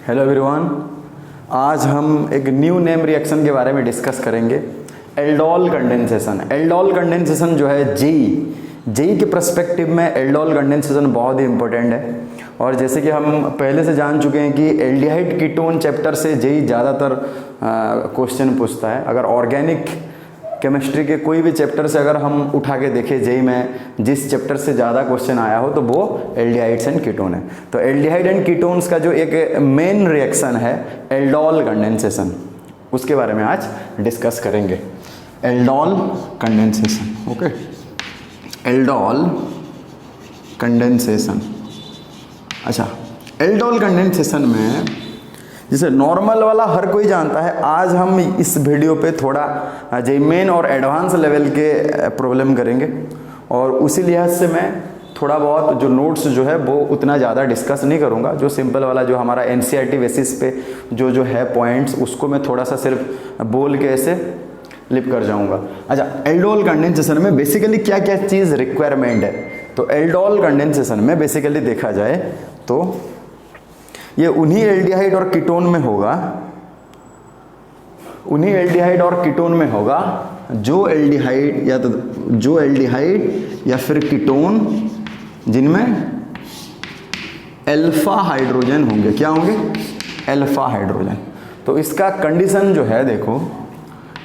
Hello everyone, आज हम एक न्यू नेम रिएक्शन के बारे में डिस्कस करेंगे। Aldol condensation. एल्डोल कंडेंसेशन जो है जेई के पर्सपेक्टिव में एल्डोल कंडेंसेशन बहुत ही इंपॉर्टेंट है। और जैसे कि हम पहले से जान चुके हैं कि एल्डिहाइड कीटोन चैप्टर से जेई ज़्यादातर क्वेश्चन पूछता है। अगर ऑर्गेनिक केमिस्ट्री के कोई भी चैप्टर से अगर हम उठा के देखें जेई में जिस चैप्टर से ज़्यादा क्वेश्चन आया हो तो वो एल्डिहाइड्स एंड कीटोन है। तो एल्डिहाइड एंड कीटोन्स का जो एक मेन रिएक्शन है एल्डोल कंडेंसेशन, उसके बारे में आज डिस्कस करेंगे। Aldol condensation, okay. Aldol condensation, अच्छा, एल्डोल कंडेंसेशन में जैसे नॉर्मल वाला हर कोई जानता है, आज हम इस वीडियो पे थोड़ा जे मेन और एडवांस लेवल के प्रॉब्लम करेंगे और उसी लिहाज से मैं थोड़ा बहुत जो नोट्स जो है वो उतना ज़्यादा डिस्कस नहीं करूँगा। जो सिंपल वाला जो हमारा एनसीईआरटी बेसिस पे जो है पॉइंट्स, उसको मैं थोड़ा सा सिर्फ बोल के ऐसे लिप कर जाऊँगा। अच्छा, एल्डोल कंडेंसेशन में बेसिकली क्या क्या चीज़ रिक्वायरमेंट है? तो एल्डोल कंडेंसेशन में बेसिकली देखा जाए तो ये उन्हीं एल्डिहाइड और कीटोन में होगा, उन्हीं एल्डिहाइड और कीटोन में होगा जो एल्डिहाइड या फिर कीटोन जिनमें अल्फा हाइड्रोजन होंगे। क्या होंगे? Alpha hydrogen. तो इसका कंडीशन जो है देखो,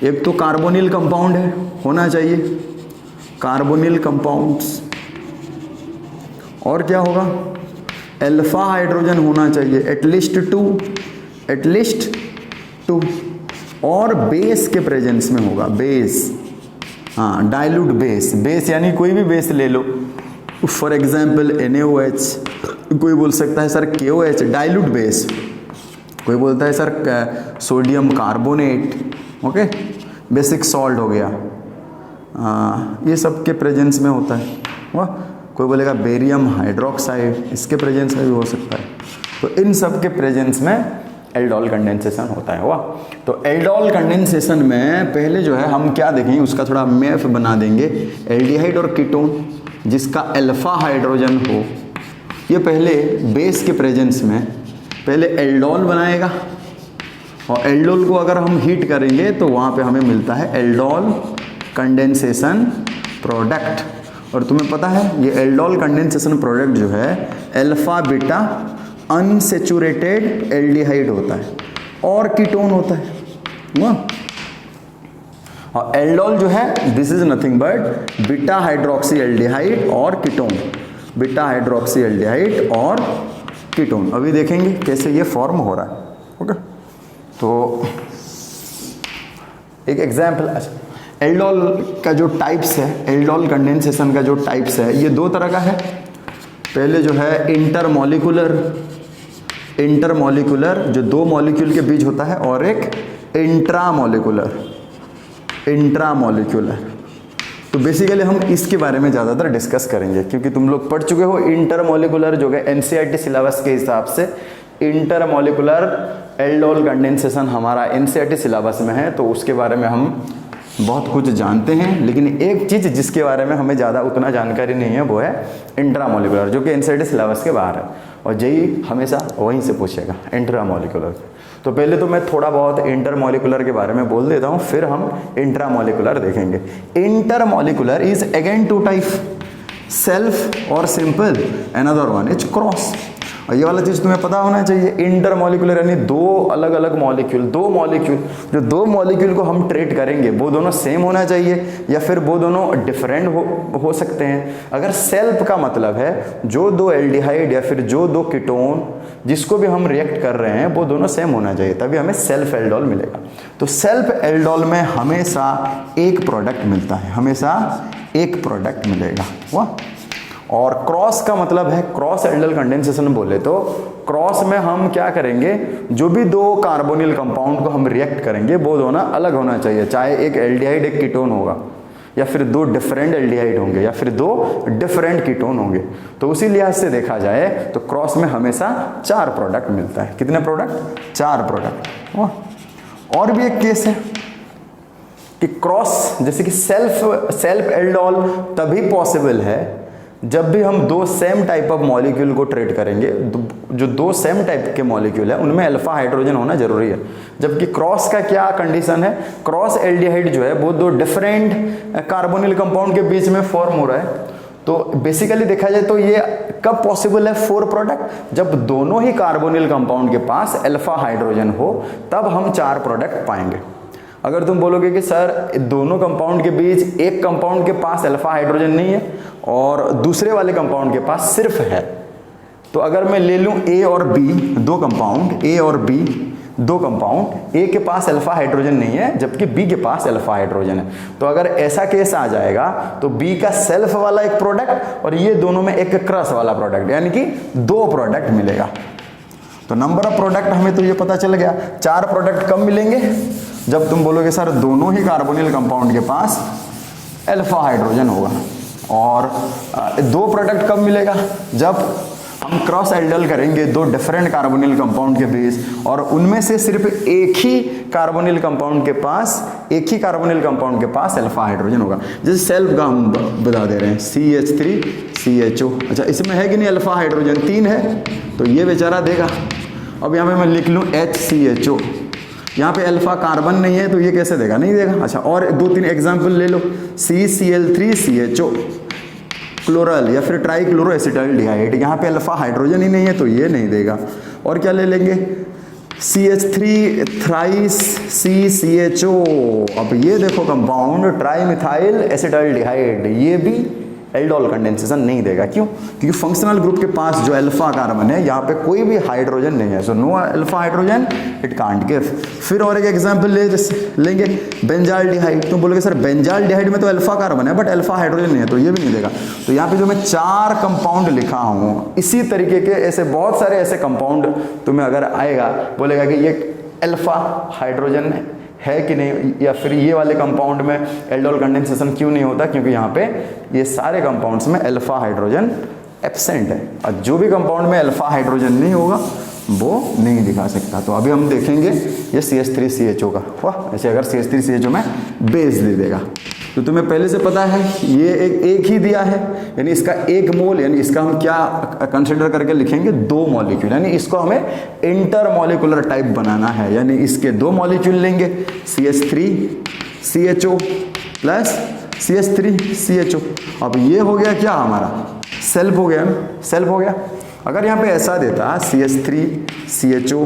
एक तो कार्बोनिल कंपाउंड है, होना चाहिए कार्बोनिल कंपाउंड्स, और क्या होगा? अल्फा हाइड्रोजन होना चाहिए, एटलीस्ट टू, और बेस के प्रेजेंस में होगा। बेस, हाँ, डाइल्यूट बेस यानी कोई भी बेस ले लो, फॉर एग्जांपल NaOH, कोई बोल सकता है सर KOH, डाइल्यूट बेस, कोई बोलता है sir sodium carbonate, okay, basic salt हो गया, ये सब के प्रेजेंस में होता है। वाह, कोई बोलेगा बेरियम हाइड्रोक्साइड, इसके प्रेजेंस में भी हो सकता है। तो इन सब के प्रेजेंस में एल्डोल कंडेंसेशन होता है। वाह, तो एल्डोल कंडेंसेशन में पहले जो है हम क्या देखेंगे, उसका थोड़ा मैप बना देंगे। एल्डिहाइड और कीटोन जिसका अल्फा हाइड्रोजन हो, ये पहले बेस के प्रेजेंस में पहले एल्डोल बनाएगा, और एल्डोल को अगर हम हीट करेंगे तो वहाँ पे हमें मिलता है एल्डोल कंडेंसेशन प्रोडक्ट। और तुम्हें पता है ये एल्डोल कंडेंसेशन प्रोडक्ट जो है अल्फा बीटा अनसेचुरेटेड एल्डिहाइड होता है और कीटोन होता है। और एल्डोल जो है this is nothing but beta hydroxy aldehyde और कीटोन, बीटा हाइड्रोक्सी एल्डिहाइड और कीटोन। अभी देखेंगे कैसे ये फॉर्म हो रहा है, ओके। तो एक एग्जाम्पल, अच्छा, एल्डोल का जो टाइप्स है, एल्डोल कंडेंसेशन का जो टाइप्स है, ये दो तरह का है। पहले जो है इंटरमॉलिक्यूलर जो दो मॉलिक्यूल के बीच होता है, और एक इंट्रामॉलिक्यूलर। तो बेसिकली हम इसके बारे में ज़्यादातर डिस्कस करेंगे क्योंकि तुम लोग पढ़ चुके हो इंटरमॉलिक्यूलर जो है एनसीईआरटी सिलेबस के हिसाब से। इंटरमॉलिक्यूलर एल्डोल कंडेंसेशन हमारा एनसीईआरटी सिलेबस में है, तो उसके बारे में हम बहुत कुछ जानते हैं। लेकिन एक चीज़ जिसके बारे में हमें ज़्यादा उतना जानकारी नहीं है वो है इंट्रामॉलिक्यूलर, जो कि एनसीईआरटी सिलेबस के बाहर है, और जेईई हमेशा वहीं से पूछेगा इंट्रामॉलिक्यूलर। तो पहले तो मैं थोड़ा बहुत इंटरमॉलिक्यूलर के बारे में बोल देता हूँ, फिर हम इंट्रामॉलिक्यूलर देखेंगे। Intermolecular is again two type, self और simple, another one is cross. और ये वाला चीज़ तुम्हें पता होना चाहिए। इंटरमॉलिक्यूलर यानी दो अलग अलग मॉलिक्यूल, जो दो मॉलिक्यूल को हम ट्रीट करेंगे वो दोनों सेम होना चाहिए या फिर वो दोनों डिफरेंट हो सकते हैं। अगर सेल्फ का मतलब है जो दो एल्डिहाइड या फिर जो दो कीटोन जिसको भी हम रिएक्ट कर रहे हैं वो दोनों सेम होना चाहिए, तभी हमें सेल्फ एल्डोल मिलेगा। तो सेल्फ एल्डोल में हमेशा एक प्रोडक्ट मिलता है, हमेशा एक प्रोडक्ट मिलेगा। वाह। और क्रॉस का मतलब है, क्रॉस एल्डोल कंडेंसेशन बोले तो क्रॉस में हम क्या करेंगे, जो भी दो कार्बोनिल कंपाउंड को हम रिएक्ट करेंगे वो दोनों अलग होना चाहिए, चाहे एक एल्डिहाइड एक कीटोन होगा या फिर दो डिफरेंट एल्डिहाइड होंगे या फिर दो डिफरेंट कीटोन होंगे। तो उसी लिहाज से देखा जाए तो क्रॉस में हमेशा 4 प्रोडक्ट मिलता है। कितने प्रोडक्ट? 4 प्रोडक्ट। और भी एक केस है कि क्रॉस, जैसे कि सेल्फ एल्डोल तभी पॉसिबल है जब भी हम दो सेम टाइप ऑफ मॉलिक्यूल को ट्रीट करेंगे, जो दो सेम टाइप के मॉलिक्यूल है उनमें अल्फा हाइड्रोजन होना जरूरी है। जबकि क्रॉस का क्या कंडीशन है, क्रॉस एल्डिहाइड जो है वो दो डिफरेंट कार्बोनिल कंपाउंड के बीच में फॉर्म हो रहा है। तो बेसिकली देखा जाए तो ये कब पॉसिबल है 4 प्रोडक्ट, जब दोनों ही कार्बोनिल कंपाउंड के पास अल्फा हाइड्रोजन हो तब हम 4 प्रोडक्ट पाएंगे। अगर तुम बोलोगे कि सर दोनों कंपाउंड के बीच एक कंपाउंड के पास अल्फा हाइड्रोजन नहीं है और दूसरे वाले कंपाउंड के पास सिर्फ है, तो अगर मैं ले लूं ए और बी दो कंपाउंड, ए और बी दो कंपाउंड, ए के पास अल्फा हाइड्रोजन नहीं है जबकि बी के पास अल्फा हाइड्रोजन है, तो अगर ऐसा केस आ जाएगा तो बी का सेल्फ वाला एक प्रोडक्ट और ये दोनों में एक क्रॉस वाला प्रोडक्ट, यानी कि 2 प्रोडक्ट मिलेगा। तो नंबर ऑफ प्रोडक्ट हमें तो ये पता चल गया। 4 प्रोडक्ट कब मिलेंगे, जब तुम बोलोगे सर दोनों ही कार्बोनिल कंपाउंड के पास अल्फा हाइड्रोजन होगा। और 2 प्रोडक्ट कब मिलेगा, जब हम क्रॉस एल्डल करेंगे दो डिफरेंट कार्बोनिल कंपाउंड के बीच और उनमें से सिर्फ एक ही कार्बोनिल कंपाउंड के पास अल्फा हाइड्रोजन होगा। जैसे सेल्फ का हम बता दे रहे हैं CH3CHO, अच्छा इसमें है कि नहीं अल्फा हाइड्रोजन, 3 है, तो ये बेचारा देगा। अब यहाँ पे मैं लिख लूँ HCHO, यहाँ पे अल्फा कार्बन नहीं है तो ये कैसे देगा, नहीं देगा। अच्छा और 2-3 एग्जाम्पल ले लो, CCl3CHO क्लोरल या फिर ट्राइक्लोरो एसिटाइलडिहाइड, यहाँ पे अल्फा हाइड्रोजन ही नहीं है तो ये नहीं देगा। और क्या ले लेंगे, CH3 थ्राइस CCHO, अब ये देखो कंपाउंड ट्राइमिथाइल एसिटाइलडिहाइड, ये भी एल्डोल कंडेंसेशन नहीं देगा। क्यों, क्योंकि फंक्शनल ग्रुप के पास जो अल्फा कार्बन है यहाँ पे कोई भी हाइड्रोजन नहीं है, so no alpha hydrogen, it can't give. फिर और एक एग्जांपल लेंगे बेंजाल्डिहाइड, तुम बोलोगे सर बेंजाल्डिहाइड में तो अल्फा कार्बन है बट अल्फा हाइड्रोजन नहीं है, तो ये भी नहीं देगा। तो यहाँ पे जो मैं 4 कंपाउंड लिखा हूँ, इसी तरीके के ऐसे बहुत सारे ऐसे कंपाउंड तुम्हें अगर आएगा, बोलेगा कि ये अल्फा हाइड्रोजन है कि नहीं, या फिर ये वाले कंपाउंड में एल्डोल कंडेंसेशन क्यों नहीं होता, क्योंकि यहाँ पे ये सारे कंपाउंड्स में अल्फा हाइड्रोजन एब्सेंट है। और जो भी कंपाउंड में अल्फा हाइड्रोजन नहीं होगा वो नहीं दिखा सकता। तो अभी हम देखेंगे ये CH3CHO का, वाह ऐसे अगर CH3CHO में बेस दे देगा तो तुम्हें पहले से पता है ये एक ही दिया है, यानी इसका 1 मोल, यानी इसका हम क्या कंसिडर करके लिखेंगे, 2 मॉलिक्यूल, यानी इसको हमें इंटर मॉलिक्यूलर टाइप बनाना है, यानी इसके 2 मॉलिक्यूल लेंगे CH3CHO प्लस CH3CHO। अब ये हो गया क्या हमारा सेल्फ हो गया, सेल्फ हो गया। अगर यहाँ पे ऐसा देता CH3CHO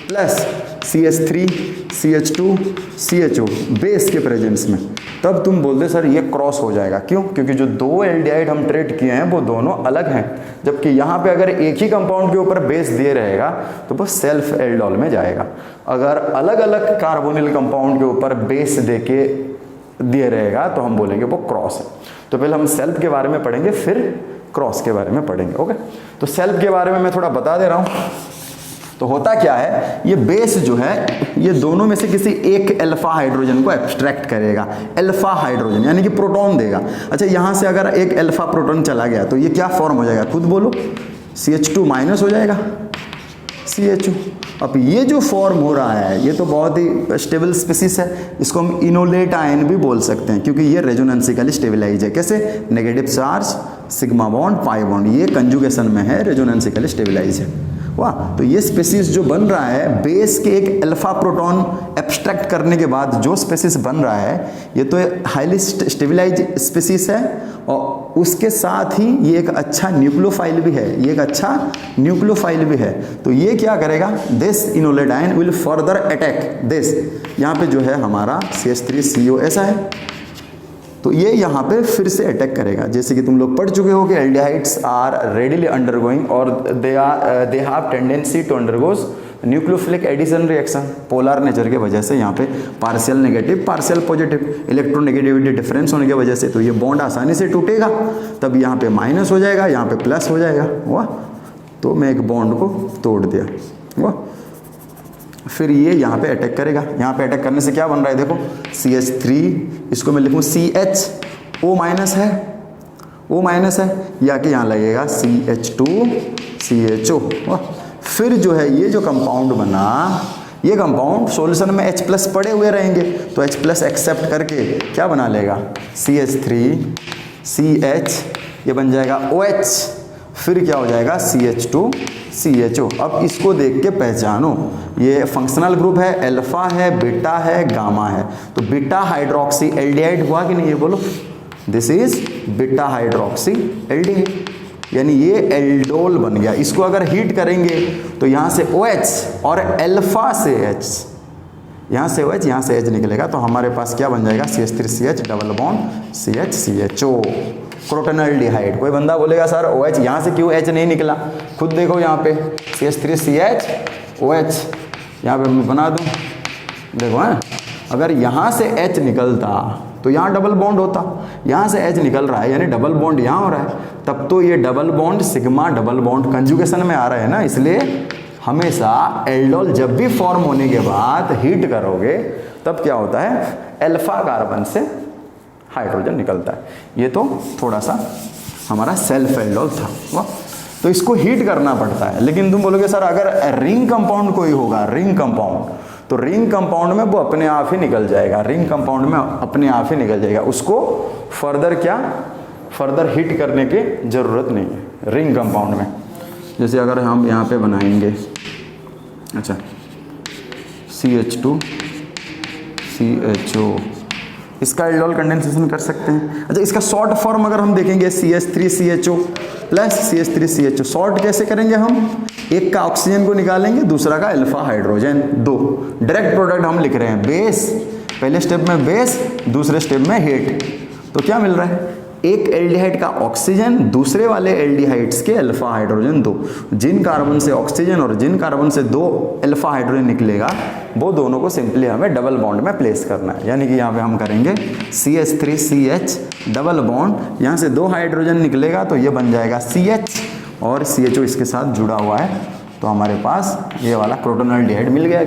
प्लस CH3CH2CHO बेस के प्रेजेंस में, तब तुम बोलते सर ये क्रॉस हो जाएगा। क्यों, क्योंकि जो 2 एल्डिहाइड हम ट्रीट किए हैं वो दोनों अलग हैं, जबकि यहाँ पे अगर एक ही कंपाउंड के ऊपर बेस दिए रहेगा तो वो सेल्फ एल्डोल में जाएगा। अगर अलग अलग कार्बोनिल कंपाउंड के ऊपर बेस देके दिए रहेगा तो हम बोलेंगे वो क्रॉस है। तो पहले हम सेल्फ के बारे में पढ़ेंगे फिर क्रॉस के बारे में पढ़ेंगे। ओके, तो सेल्फ के बारे में मैं थोड़ा बता दे रहा हूँ। तो होता क्या है, ये बेस जो है ये दोनों में से किसी एक अल्फा हाइड्रोजन को एब्स्ट्रैक्ट करेगा, अल्फा हाइड्रोजन यानी कि प्रोटॉन देगा। अच्छा यहाँ से अगर एक अल्फा प्रोटॉन चला गया तो ये क्या फॉर्म हो जाएगा, खुद बोलो, CH2 माइनस हो जाएगा CHO। अब ये जो फॉर्म हो रहा है ये तो बहुत ही स्टेबल स्पीसीज है, इसको हम इनोलेट आयन भी बोल सकते हैं क्योंकि ये रेजोनेंसिकली स्टेबलाइज है। कैसे, negative charge sigma bond pi bond, ये कंजुगेशन में है, रेजोनेंसिकली स्टेबलाइज है। वाह, तो ये स्पीसीज जो बन रहा है बेस के एक अल्फा प्रोटॉन एब्स्ट्रैक्ट करने के बाद जो स्पीसीज बन रहा है ये तो हाईली स्टेबलाइज स्पीसीज है और उसके साथ ही ये एक अच्छा न्यूक्लियोफाइल भी है, ये एक अच्छा न्यूक्लियोफाइल भी है। तो ये क्या करेगा, this enolate ion will further attack this, यहाँ पे जो है हमारा CH3CO ऐसा है, तो ये यहाँ पे फिर से अटैक करेगा। जैसे कि तुम लोग पढ़ चुके हो कि एल्डिहाइड्स आर रेडिली अंडरगोइंग और they have tendency to undergoes nucleophilic addition reaction, polar nature के वजह से यहाँ पे partial negative partial positive electronegativity difference होने की वजह से, तो ये बॉन्ड आसानी से टूटेगा, तब यहाँ पे माइनस हो जाएगा, यहाँ पे प्लस हो जाएगा। वाह, तो मैं एक बॉन्ड को तोड़ दिया। वाह, फिर ये यहाँ पे अटैक करेगा, यहाँ पे अटैक करने से क्या बन रहा है देखो, CH3, इसको मैं लिखूँ CH, O माइनस है, O माइनस है, या कि यहाँ लगेगा CH2CHO। फिर जो है ये जो कंपाउंड बना, ये कंपाउंड सॉल्यूशन में H प्लस पड़े हुए रहेंगे तो H प्लस एक्सेप्ट करके क्या बना लेगा, CH3CH ये बन जाएगा OH, फिर क्या हो जाएगा CH2CHO। अब इसको देख के पहचानो, ये फंक्शनल ग्रुप है, अल्फा है, बीटा है, गामा है, तो बीटा हाइड्रोक्सी एल्डिहाइड हुआ कि नहीं, ये बोलो। This is beta hydroxy aldehyde, यानी ये एल्डोल बन गया। इसको अगर हीट करेंगे तो यहाँ से OH और अल्फा से H, यहाँ से OH यहाँ से H निकलेगा, तो हमारे पास क्या बन जाएगा CH3CH डबल बॉन्ड CHCHO, क्रोटोनल्डिहाइड। कोई बंदा बोलेगा सर OH यहाँ से क्यों H नहीं निकला, खुद देखो यहाँ पे CH3CH OH, यहाँ पे मैं बना दूँ, देखो हैं, अगर यहाँ से H निकलता तो यहाँ डबल बॉन्ड होता, यहाँ से H निकल रहा है यानी डबल बॉन्ड यहाँ हो रहा है, तब तो ये double bond sigma double bond conjugation में आ रहा है ना। इसलिए हमेशा एल्डोल जब भी फॉर्म होने के बाद हीट करोगे तब क्या होता है, अल्फा कार्बन से हाइड्रोजन निकलता है। ये तो थोड़ा सा हमारा सेल्फ एल्डोल था वाह। तो इसको हीट करना पड़ता है, लेकिन तुम बोलोगे सर अगर रिंग कंपाउंड कोई होगा, रिंग कंपाउंड, तो रिंग कंपाउंड में वो अपने आप ही निकल जाएगा, रिंग कंपाउंड में अपने आप ही निकल जाएगा, उसको फर्दर हीट करने की ज़रूरत नहीं है रिंग कंपाउंड में। जैसे अगर हम यहाँ पे बनाएंगे, अच्छा CH2CHO, इसका एल्डोल कंडेंसेशन कर सकते हैं। अच्छा इसका शॉर्ट फॉर्म अगर हम देखेंगे CH3CHO प्लस CH3CHO, शॉर्ट कैसे करेंगे हम, एक का ऑक्सीजन को निकालेंगे, दूसरा का अल्फा हाइड्रोजन, दो डायरेक्ट प्रोडक्ट हम लिख रहे हैं, बेस पहले स्टेप में बेस, दूसरे स्टेप में हीट, तो क्या मिल रहा है, एक एल्डिहाइड का ऑक्सीजन, दूसरे वाले एल्डिहाइड्स के अल्फा हाइड्रोजन दो, जिन कार्बन से ऑक्सीजन और जिन कार्बन से दो अल्फा हाइड्रोजन निकलेगा वो दोनों को सिंपली हमें डबल बॉन्ड में प्लेस करना है। यानी कि यहाँ पे हम करेंगे CH3CH डबल बॉन्ड, यहाँ से दो हाइड्रोजन निकलेगा तो ये बन जाएगा CH और CHO इसके साथ जुड़ा हुआ है, तो हमारे पास ये वाला क्रोटोनल्डिहाइड मिल गया।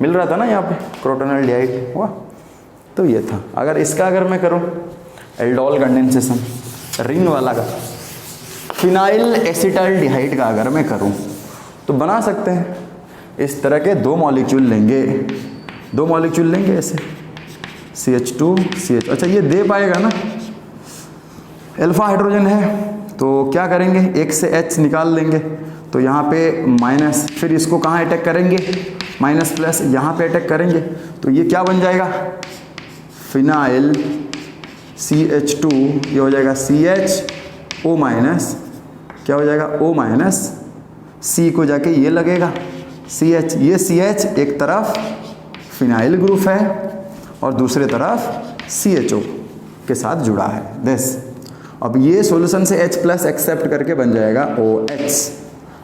मिल रहा था ना यहाँ पे क्रोटोनल्डिहाइड हुआ, तो ये था। अगर मैं करूँ एल्डोल कंडेंसेशन रिंग वाला का, फिनाइल एसिटाल्डिहाइड का अगर मैं करूं तो बना सकते हैं। इस तरह के दो मॉलिक्यूल लेंगे ऐसे CH2CH, अच्छा ये दे पाएगा ना, अल्फा हाइड्रोजन है तो क्या करेंगे, एक से H निकाल लेंगे, तो यहाँ पे माइनस, फिर इसको कहाँ अटैक करेंगे, माइनस प्लस यहाँ पे अटैक करेंगे, तो ये क्या बन जाएगा, फिनाइल CH2, ये हो जाएगा CHO माइनस, क्या हो जाएगा O माइनस, C को जाके ये लगेगा CH, ये CH एक तरफ फिनाइल ग्रुप है और दूसरे तरफ CHO के साथ जुड़ा है दिस। अब ये सॉल्यूशन से H प्लस एक्सेप्ट करके बन जाएगा OH।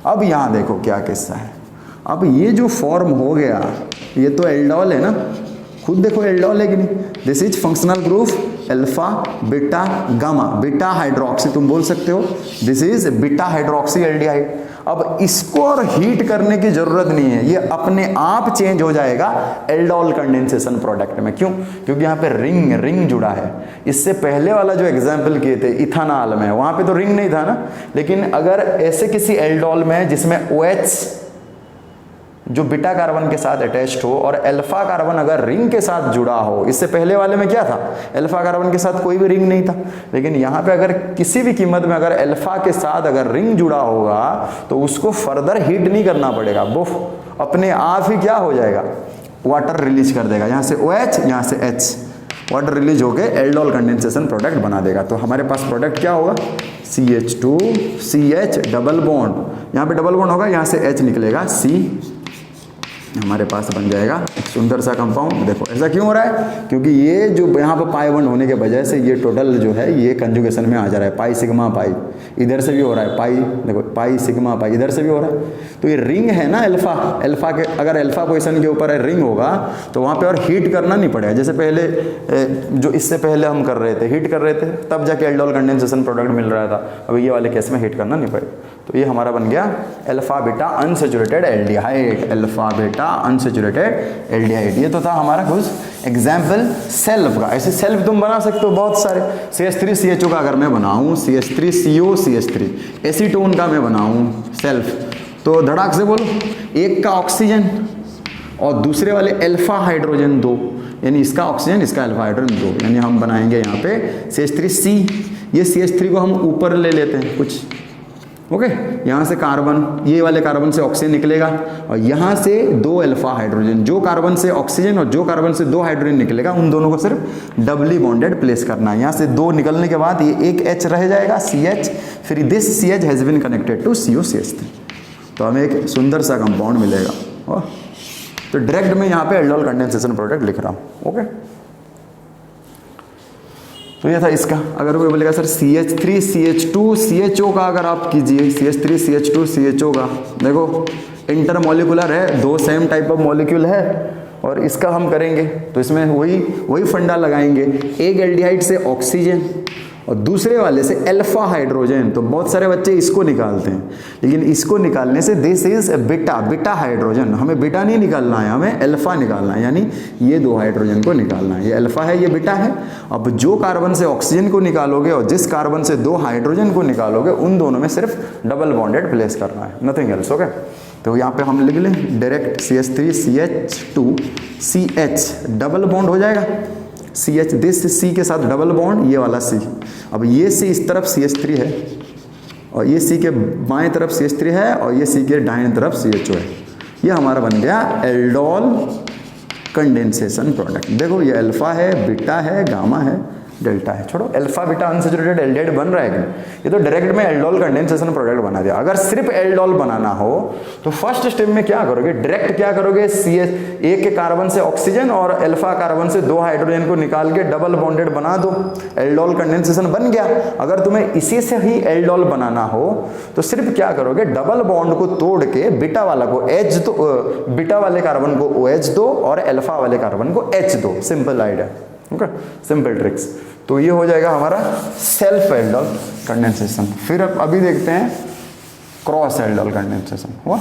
अब यहाँ देखो क्या किस्सा है, अब ये जो फॉर्म हो गया ये तो एल्डोल है ना, खुद देखो एल्डोल है कि नहीं, this is functional group alpha beta gamma, beta hydroxy तुम बोल सकते हो, this is beta hydroxy aldehyde. अब इसको और हीट करने की जरूरत नहीं है, ये अपने आप चेंज हो जाएगा एल्डोल कंडेंसेशन प्रोडक्ट में। क्यों, क्योंकि यहाँ पे रिंग जुड़ा है। इससे पहले वाला जो एग्जाम्पल किए थे इथानॉल में, वहां पे तो रिंग नहीं था ना, लेकिन अगर ऐसे किसी एल्डोल में जिसमें OH जो बीटा कार्बन के साथ अटैच्ड हो और अल्फा कार्बन अगर रिंग के साथ जुड़ा हो, इससे पहले वाले में क्या था, अल्फा कार्बन के साथ कोई भी रिंग नहीं था, लेकिन यहाँ पे अगर किसी भी कीमत में अगर अल्फा के साथ अगर रिंग जुड़ा होगा तो उसको फर्दर हीट नहीं करना पड़ेगा, वो अपने आप ही क्या हो जाएगा, वाटर रिलीज कर देगा, यहाँ से OH यहाँ से H, वाटर रिलीज होके एल्डोल कंडेंसेशन प्रोडक्ट बना देगा। तो हमारे पास प्रोडक्ट क्या होगा, CH2CH डबल बॉन्ड, यहाँ पे डबल बॉन्ड होगा, यहाँ से H निकलेगा C, हमारे पास बन जाएगा एक सुंदर सा कंपाउंड। देखो ऐसा क्यों हो रहा है, क्योंकि ये जो यहाँ पर पाई बॉन्ड होने के वजह से ये टोटल जो है ये कंजुगेशन में आ जा रहा है, पाई सिग्मा पाई, इधर से भी हो रहा है पाई, देखो पाई सिग्मा पाई इधर से भी हो रहा है। तो ये रिंग है ना अल्फा के, अगर अल्फा पोजीशन के ऊपर रिंग होगा तो वहाँ पे और हीट करना नहीं पड़ेगा। जैसे पहले जो इससे पहले हम कर रहे थे, हीट कर रहे थे तब जाके एल्डोल कंडेंसेशन प्रोडक्ट मिल रहा था, अब ये वाले केस में हीट करना नहीं पड़ेगा। तो ये हमारा बन गया alpha beta unsaturated aldehyde, alpha beta unsaturated aldehyde. ये तो था हमारा कुछ एग्जाम्पल सेल्फ का। ऐसे सेल्फ तुम बना सकते हो बहुत सारे, CH3CHO का अगर मैं बनाऊं, CH3CO CH3, एसीटोन का मैं बनाऊं सेल्फ, तो धड़ाक से बोलो, एक का ऑक्सीजन और दूसरे वाले अल्फा हाइड्रोजन दो, यानी इसका ऑक्सीजन इसका अल्फा हाइड्रोजन दो, यानी हम बनाएंगे यहाँ पे CH3C, ये CH3 को हम ऊपर ले लेते हैं कुछ, ओके। यहाँ से कार्बन, ये वाले कार्बन से ऑक्सीजन निकलेगा और यहाँ से 2 अल्फा हाइड्रोजन, जो कार्बन से ऑक्सीजन और जो कार्बन से 2 हाइड्रोजन निकलेगा उन दोनों को सिर्फ डबली बॉन्डेड प्लेस करना है। यहाँ से 2 निकलने के बाद ये एक H रह जाएगा CH, फिर this CH has been connected to COCH3, तो हमें एक सुंदर सा कंपाउंड मिलेगा। तो डायरेक्ट मैं यहाँ पे एल्डोल कंडेंसेशन प्रोडक्ट लिख रहा हूँ, ओके। तो ये था इसका। अगर कोई बोलेगा सर CH3 CH2 CHO का अगर आप कीजिए, CH3 CH2 CHO का, देखो इंटरमोलिकुलर है, 2 सेम टाइप ऑफ मॉलिक्यूल है और इसका हम करेंगे तो इसमें वही फंडा लगाएंगे। एक एल्डिहाइड से ऑक्सीजन और दूसरे वाले से अल्फा हाइड्रोजन, तो बहुत सारे बच्चे इसको निकालते हैं, लेकिन इसको निकालने से दिस इज बीटा हाइड्रोजन, हमें बीटा नहीं निकालना है, हमें अल्फा निकालना है, यानी ये 2 हाइड्रोजन को निकालना है। ये अल्फा है, ये बीटा है। अब जो कार्बन से ऑक्सीजन को निकालोगे और जिस कार्बन से 2 हाइड्रोजन को निकालोगे उन दोनों में सिर्फ डबल बॉन्डेड प्लेस करना है, नथिंग एल्स, ओके। तो यहाँ पे हम लिख लें direct CH3 CH2 CH, double bond हो जाएगा। CH, दिस C के साथ डबल बॉन्ड, ये वाला C। अब ये C इस तरफ CH3 है और ये C के बाएं तरफ CH3 है और ये C के दाएं तरफ CHO है। ये हमारा बन गया एल्डोल कंडेंसेशन प्रोडक्ट। देखो ये अल्फा है, बीटा है, गामा है, डेल्टा है। छोड़ो अल्फा बीटा अनसैचुरेटेड एल्डिहाइड बन रहा है कि ये तो डायरेक्ट में एल्डोल कंडेंसेशन प्रोडक्ट बना दिया। अगर सिर्फ एल्डोल बनाना हो तो फर्स्ट स्टेप में क्या करोगे, डायरेक्ट क्या करोगे, CH एक के कार्बन से ऑक्सीजन और अल्फा कार्बन से 2 हाइड्रोजन को निकाल के डबल बॉन्डेड बना दो, एल्डोल कंडेंसेशन बन गया। अगर तुम्हें इसी से ही एल्डोल बनाना हो तो सिर्फ क्या करोगे, डबल बॉन्ड को तोड़ के बीटा वाला को H दो, बीटा वाले कार्बन को OH दो और अल्फा वाले कार्बन को H दो। Simple idea, okay, simple tricks. तो ये हो जाएगा हमारा सेल्फ एल्डोल कंडेंसेशन। फिर अभी देखते हैं क्रॉस एल्डोल कंडेंसेशन हुआ।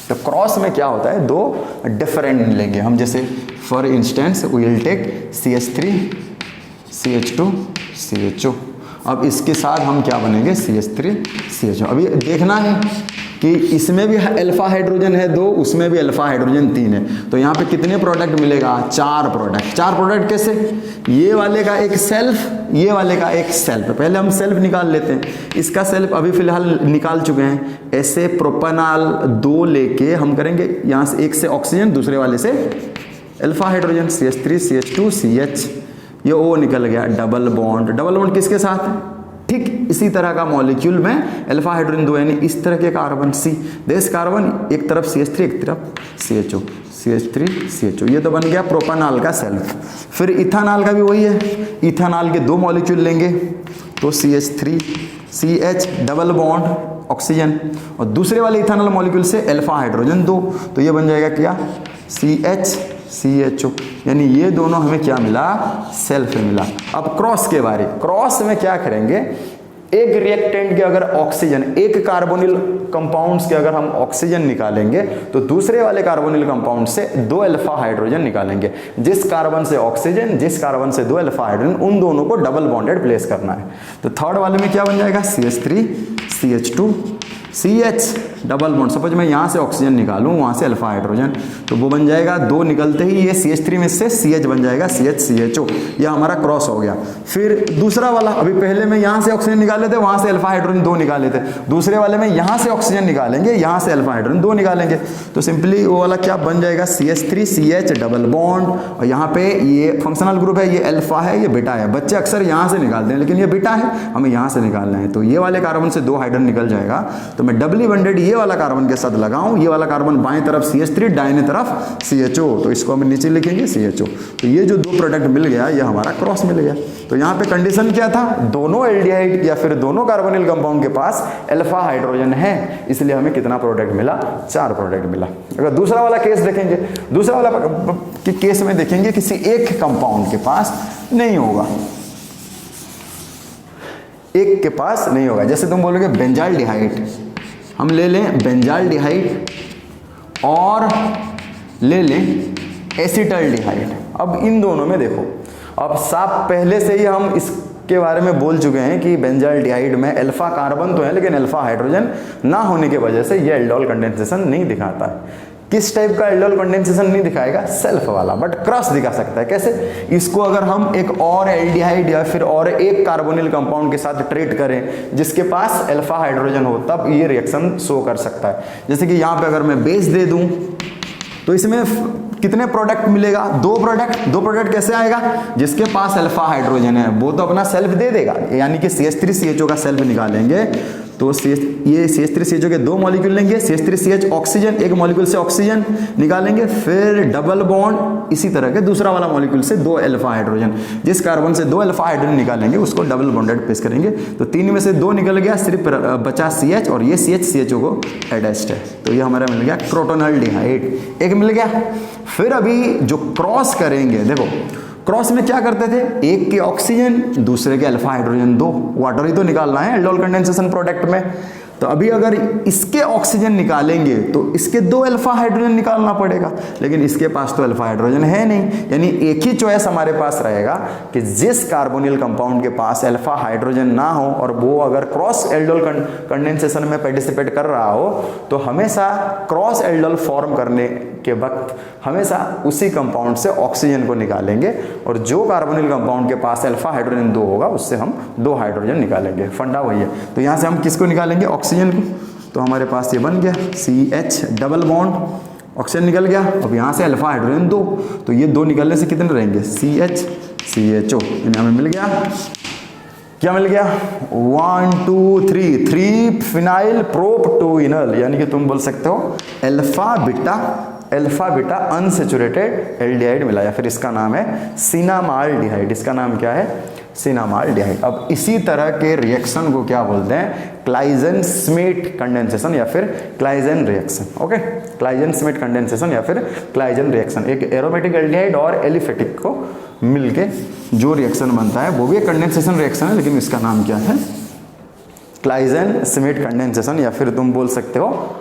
तो क्रॉस में क्या होता है, 2 डिफरेंट लेंगे हम, जैसे for instance we will take CH3 CH2 CHO। अब इसके साथ हम क्या बनेंगे, CH3 CHO। अभी देखना है कि इसमें भी अल्फा हाइड्रोजन है 2, उसमें भी अल्फा हाइड्रोजन 3 है, तो यहाँ पे कितने प्रोडक्ट मिलेगा, 4 प्रोडक्ट। 4 प्रोडक्ट कैसे, ये वाले का एक सेल्फ, ये वाले का एक सेल्फ। पहले हम सेल्फ निकाल लेते हैं, इसका सेल्फ अभी फिलहाल निकाल चुके हैं। ऐसे प्रोपेनॉल 2 लेके हम करेंगे, यहाँ से एक से ऑक्सीजन, दूसरे वाले से alpha hydrogen, CH3 CH2 CH, ये O निकल गया, डबल बॉन्ड। डबल बॉन्ड किसके साथ है, ठीक इसी तरह का मॉलिक्यूल में अल्फा हाइड्रोजन 2, यानी इस तरह के कार्बन C, दिस कार्बन एक तरफ CH3 एक तरफ CHO, CH3 CHO। ये तो बन गया प्रोपेनॉल का सेल्फ। फिर इथानॉल का भी वही है, इथानॉल के 2 मॉलिक्यूल लेंगे तो CH3 CH double bond oxygen और दूसरे वाले इथानॉल मॉलिक्यूल से अल्फा हाइड्रोजन 2, तो ये बन जाएगा क्या, CH CHO, यानी ये दोनों हमें क्या मिला, सेल्फ मिला। अब क्रॉस के बारे, क्रॉस में क्या करेंगे, एक रिएक्टेंट के अगर ऑक्सीजन, एक कार्बोनिल कंपाउंड्स के अगर हम ऑक्सीजन निकालेंगे तो दूसरे वाले कार्बोनिल कंपाउंड से 2 अल्फा हाइड्रोजन निकालेंगे। जिस कार्बन से ऑक्सीजन, जिस कार्बन से 2 अल्फा हाइड्रोजन, उन दोनों को डबल बॉन्डेड प्लेस करना है। तो थर्ड वाले में क्या बन जाएगा, CH3 CH2 CH double bond. Suppose मैं यहाँ से ऑक्सीजन निकालूं, वहाँ से अल्फा हाइड्रोजन, तो वो बन जाएगा 2 निकलते ही ये CH3 में से CH बन जाएगा, CH CHO। यह हमारा क्रॉस हो गया। फिर दूसरा वाला, अभी पहले में यहाँ से ऑक्सीजन निकाले थे, वहाँ से अल्फा हाइड्रोजन 2 निकाले थे। दूसरे वाले में यहाँ से ऑक्सीजन निकालेंगे, यहाँ से अल्फा हाइड्रोजन 2 निकालेंगे, तो सिंपली वो वाला क्या बन जाएगा, CH3 CH डबल बॉन्ड। और यहाँ पे ये फंक्शनल ग्रुप है, ये अल्फा है, ये बीटा है। बच्चे अक्सर यहाँ से निकालते हैं, लेकिन ये बीटा है, हमें यहाँ से निकालना है। तो ये वाले कार्बन से 2 हाइड्रोजन निकल जाएगा, तो मैं डबली बॉन्डेड ये वाला कार्बन के साथ लगाऊं, ये वाला कार्बन बाएं तरफ CH3, दाहिने तरफ CHO, तो इसको हम नीचे लिखेंगे CHO। तो ये जो 2 प्रोडक्ट मिल गया, ये हमारा क्रॉस मिल गया। तो यहाँ पे कंडीशन क्या था, दोनों एल्डिहाइड या फिर दोनों कार्बोनिल कंपाउंड के पास अल्फा हाइड्रोजन है, इसलिए हमें कितना प्रोडक्ट मिला, 4 प्रोडक्ट मिला। अगर दूसरा वाला केस देखेंगे, दूसरा वाला के केस में देखेंगे किसी एक कंपाउंड के पास नहीं होगा, एक के पास नहीं होगा। जैसे तुम बोलोगे बेंजाल्डिहाइड, हम ले लें बेंजाल्डिहाइड और ले लें एसिटाल्डिहाइड। अब इन दोनों में देखो, अब साफ पहले से ही हम इसके बारे में बोल चुके हैं कि बेंजाल्डिहाइड में अल्फा कार्बन तो है, लेकिन अल्फा हाइड्रोजन ना होने की वजह से ये एल्डोल कंडेंसेशन नहीं दिखाता है। किस टाइप का एल्डिहाइड कंडेंसेशन नहीं दिखाएगा? सेल्फ वाला, बट क्रॉस दिखा सकता है। कैसे? इसको अगर हम एक और एल्डिहाइड या फिर और एक कार्बोनिल कंपाउंड के साथ ट्रीट करें जिसके पास अल्फा हाइड्रोजन हो, तब ये रिएक्शन शो कर सकता है। जैसे कि यहाँ पे अगर मैं बेस दे दूं तो इसमें कितने प्रोडक्ट मिलेगा? दो प्रोडक्ट कैसे आएगा? जिसके पास अल्फा हाइड्रोजन है वो तो अपना सेल्फ दे देगा, यानी कि CH3CHO का सेल्फ निकालेंगे तो ये CH3CHO के दो मॉलिक्यूल लेंगे, CH3CH ऑक्सीजन, एक मॉलिक्यूल से ऑक्सीजन निकालेंगे, फिर डबल बॉन्ड इसी तरह के दूसरा वाला मॉलिक्यूल से दो अल्फा हाइड्रोजन, जिस कार्बन से दो अल्फा हाइड्रोजन निकालेंगे उसको डबल बॉन्डेड पेश करेंगे। तो 3 में से 2 निकल गया, सिर्फ बचा CH और ये CH-CHO को अटैच्ड है, तो ये हमारा मिल गया क्रोटोनल्डिहाइड, एक मिल गया। फिर अभी जो क्रॉस करेंगे, देखो क्रॉस में क्या करते थे? एक के ऑक्सीजन, दूसरे के अल्फा हाइड्रोजन, दो वाटर ही तो निकालना है एल्डिहाइड कंडेंसेशन प्रोडक्ट में। तो अभी अगर इसके ऑक्सीजन निकालेंगे तो इसके दो अल्फा हाइड्रोजन निकालना पड़ेगा, लेकिन इसके पास तो अल्फा हाइड्रोजन है नहीं, यानी एक ही चॉइस हमारे पास रहेगा कि जिस कार्बोनिल कंपाउंड के पास अल्फा हाइड्रोजन ना हो और वो अगर क्रॉस एल्डिहाइड कंडेंसेशन में पार्टिसिपेट कर रहा हो, तो हमेशा क्रॉस एल्डिहाइड फॉर्म करने के वक्त हमेशा उसी कंपाउंड से ऑक्सीजन को निकालेंगे और जो कार्बोनिल कंपाउंड के पास अल्फा हाइड्रोजन 2 होगा उससे हम 2 हाइड्रोजन निकालेंगे। फंडा वही है। तो यहाँ से हम किसको निकालेंगे? ऑक्सीजन को। तो हमारे पास ये बन गया CH डबल बॉन्ड, ऑक्सीजन निकल गया। अब यहाँ से अल्फा हाइड्रोजन 2, तो ये 2 निकलने से कितने रहेंगे? CH CHO, यानी हमें मिल गया, क्या मिल गया? 1 2 3 फिनाइल प्रोपटोइनल, यानी कि तुम बोल सकते हो अल्फा बीटा अनसेचुरेटेड एल्डिहाइड मिला, या फिर इसका नाम है सिनामाल्डिहाइड। इसका नाम क्या है? सिनामाल्डिहाइड। अब इसी तरह के रिएक्शन को क्या बोलते हैं? क्लाइजन-स्मिथ कंडेंसेशन या फिर Claisen reaction. Okay, Claisen-Smith condensation या फिर क्लाइजन रिएक्शन, एक एरोमेटिक एल्डिहाइड और एलिफेटिक को मिलके जो रिएक्शन बनता है वो भी एक कंडेंसेशन रिएक्शन है, लेकिन इसका नाम क्या है? क्लाइजन-स्मिथ कंडेंसेशन, या फिर तुम बोल सकते हो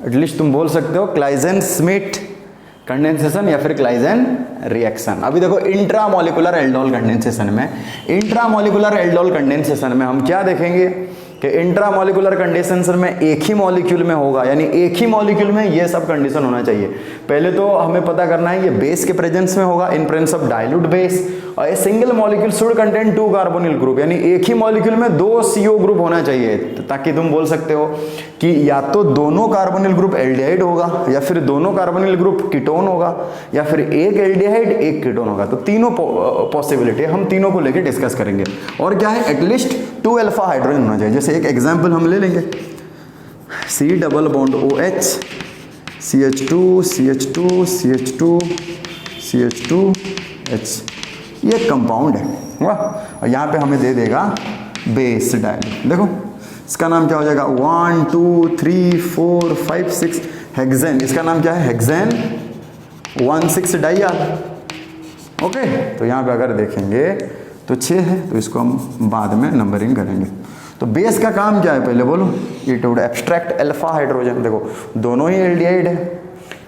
एटलीस्ट तुम बोल सकते हो क्लाइजन-स्मिथ कंडेंसेशन या फिर क्लाइजन रिएक्शन। अभी देखो इंट्रामोलिकुलर एल्डिहाइड कंडेंसेशन में हम क्या देखेंगे कि इंट्रामोलिकुलर कंडेंसेशन में एक ही मॉलिक्यूल में होगा, यानी एक ही मॉलिक्यूल में ये सब कंडीशन होना चाहिए। पहले तो हमें पता करना है ये बेस के प्रेजेंस में होगा, in presence of dilute base, और a single molecule should contain 2 carbonyl group, यानी एक ही मॉलिक्यूल में 2 CO ग्रुप होना चाहिए, ताकि तुम बोल सकते हो कि या तो दोनों कार्बोनिल ग्रुप एल्डिहाइड होगा, या फिर दोनों कार्बोनिल ग्रुप कीटोन होगा, या फिर एक एल्डिहाइड एक कीटोन होगा। तो तीनों पॉसिबिलिटी, हम तीनों को लेकर डिस्कस करेंगे। और क्या है? एटलीस्ट 2 अल्फा हाइड्रोजन होना चाहिए। जैसे एक एग्जाम्पल हम ले लेंगे, C double bond OH, CH2 CH2 CH2 CH2H, ये कंपाउंड है, वाह। और यहाँ पे हमें दे देगा बेस डायल। देखो इसका नाम क्या हो जाएगा? 1 2 3 4 5 6 हेक्सेन। इसका नाम क्या है? हेक्सेन 1,6 डाइयाल। ओके, तो यहाँ पे अगर देखेंगे तो 6 है, तो इसको हम बाद में नंबरिंग करेंगे। तो बेस का काम क्या है पहले बोलो? It would abstract alpha hydrogen. देखो दोनों ही एल्डिहाइड है,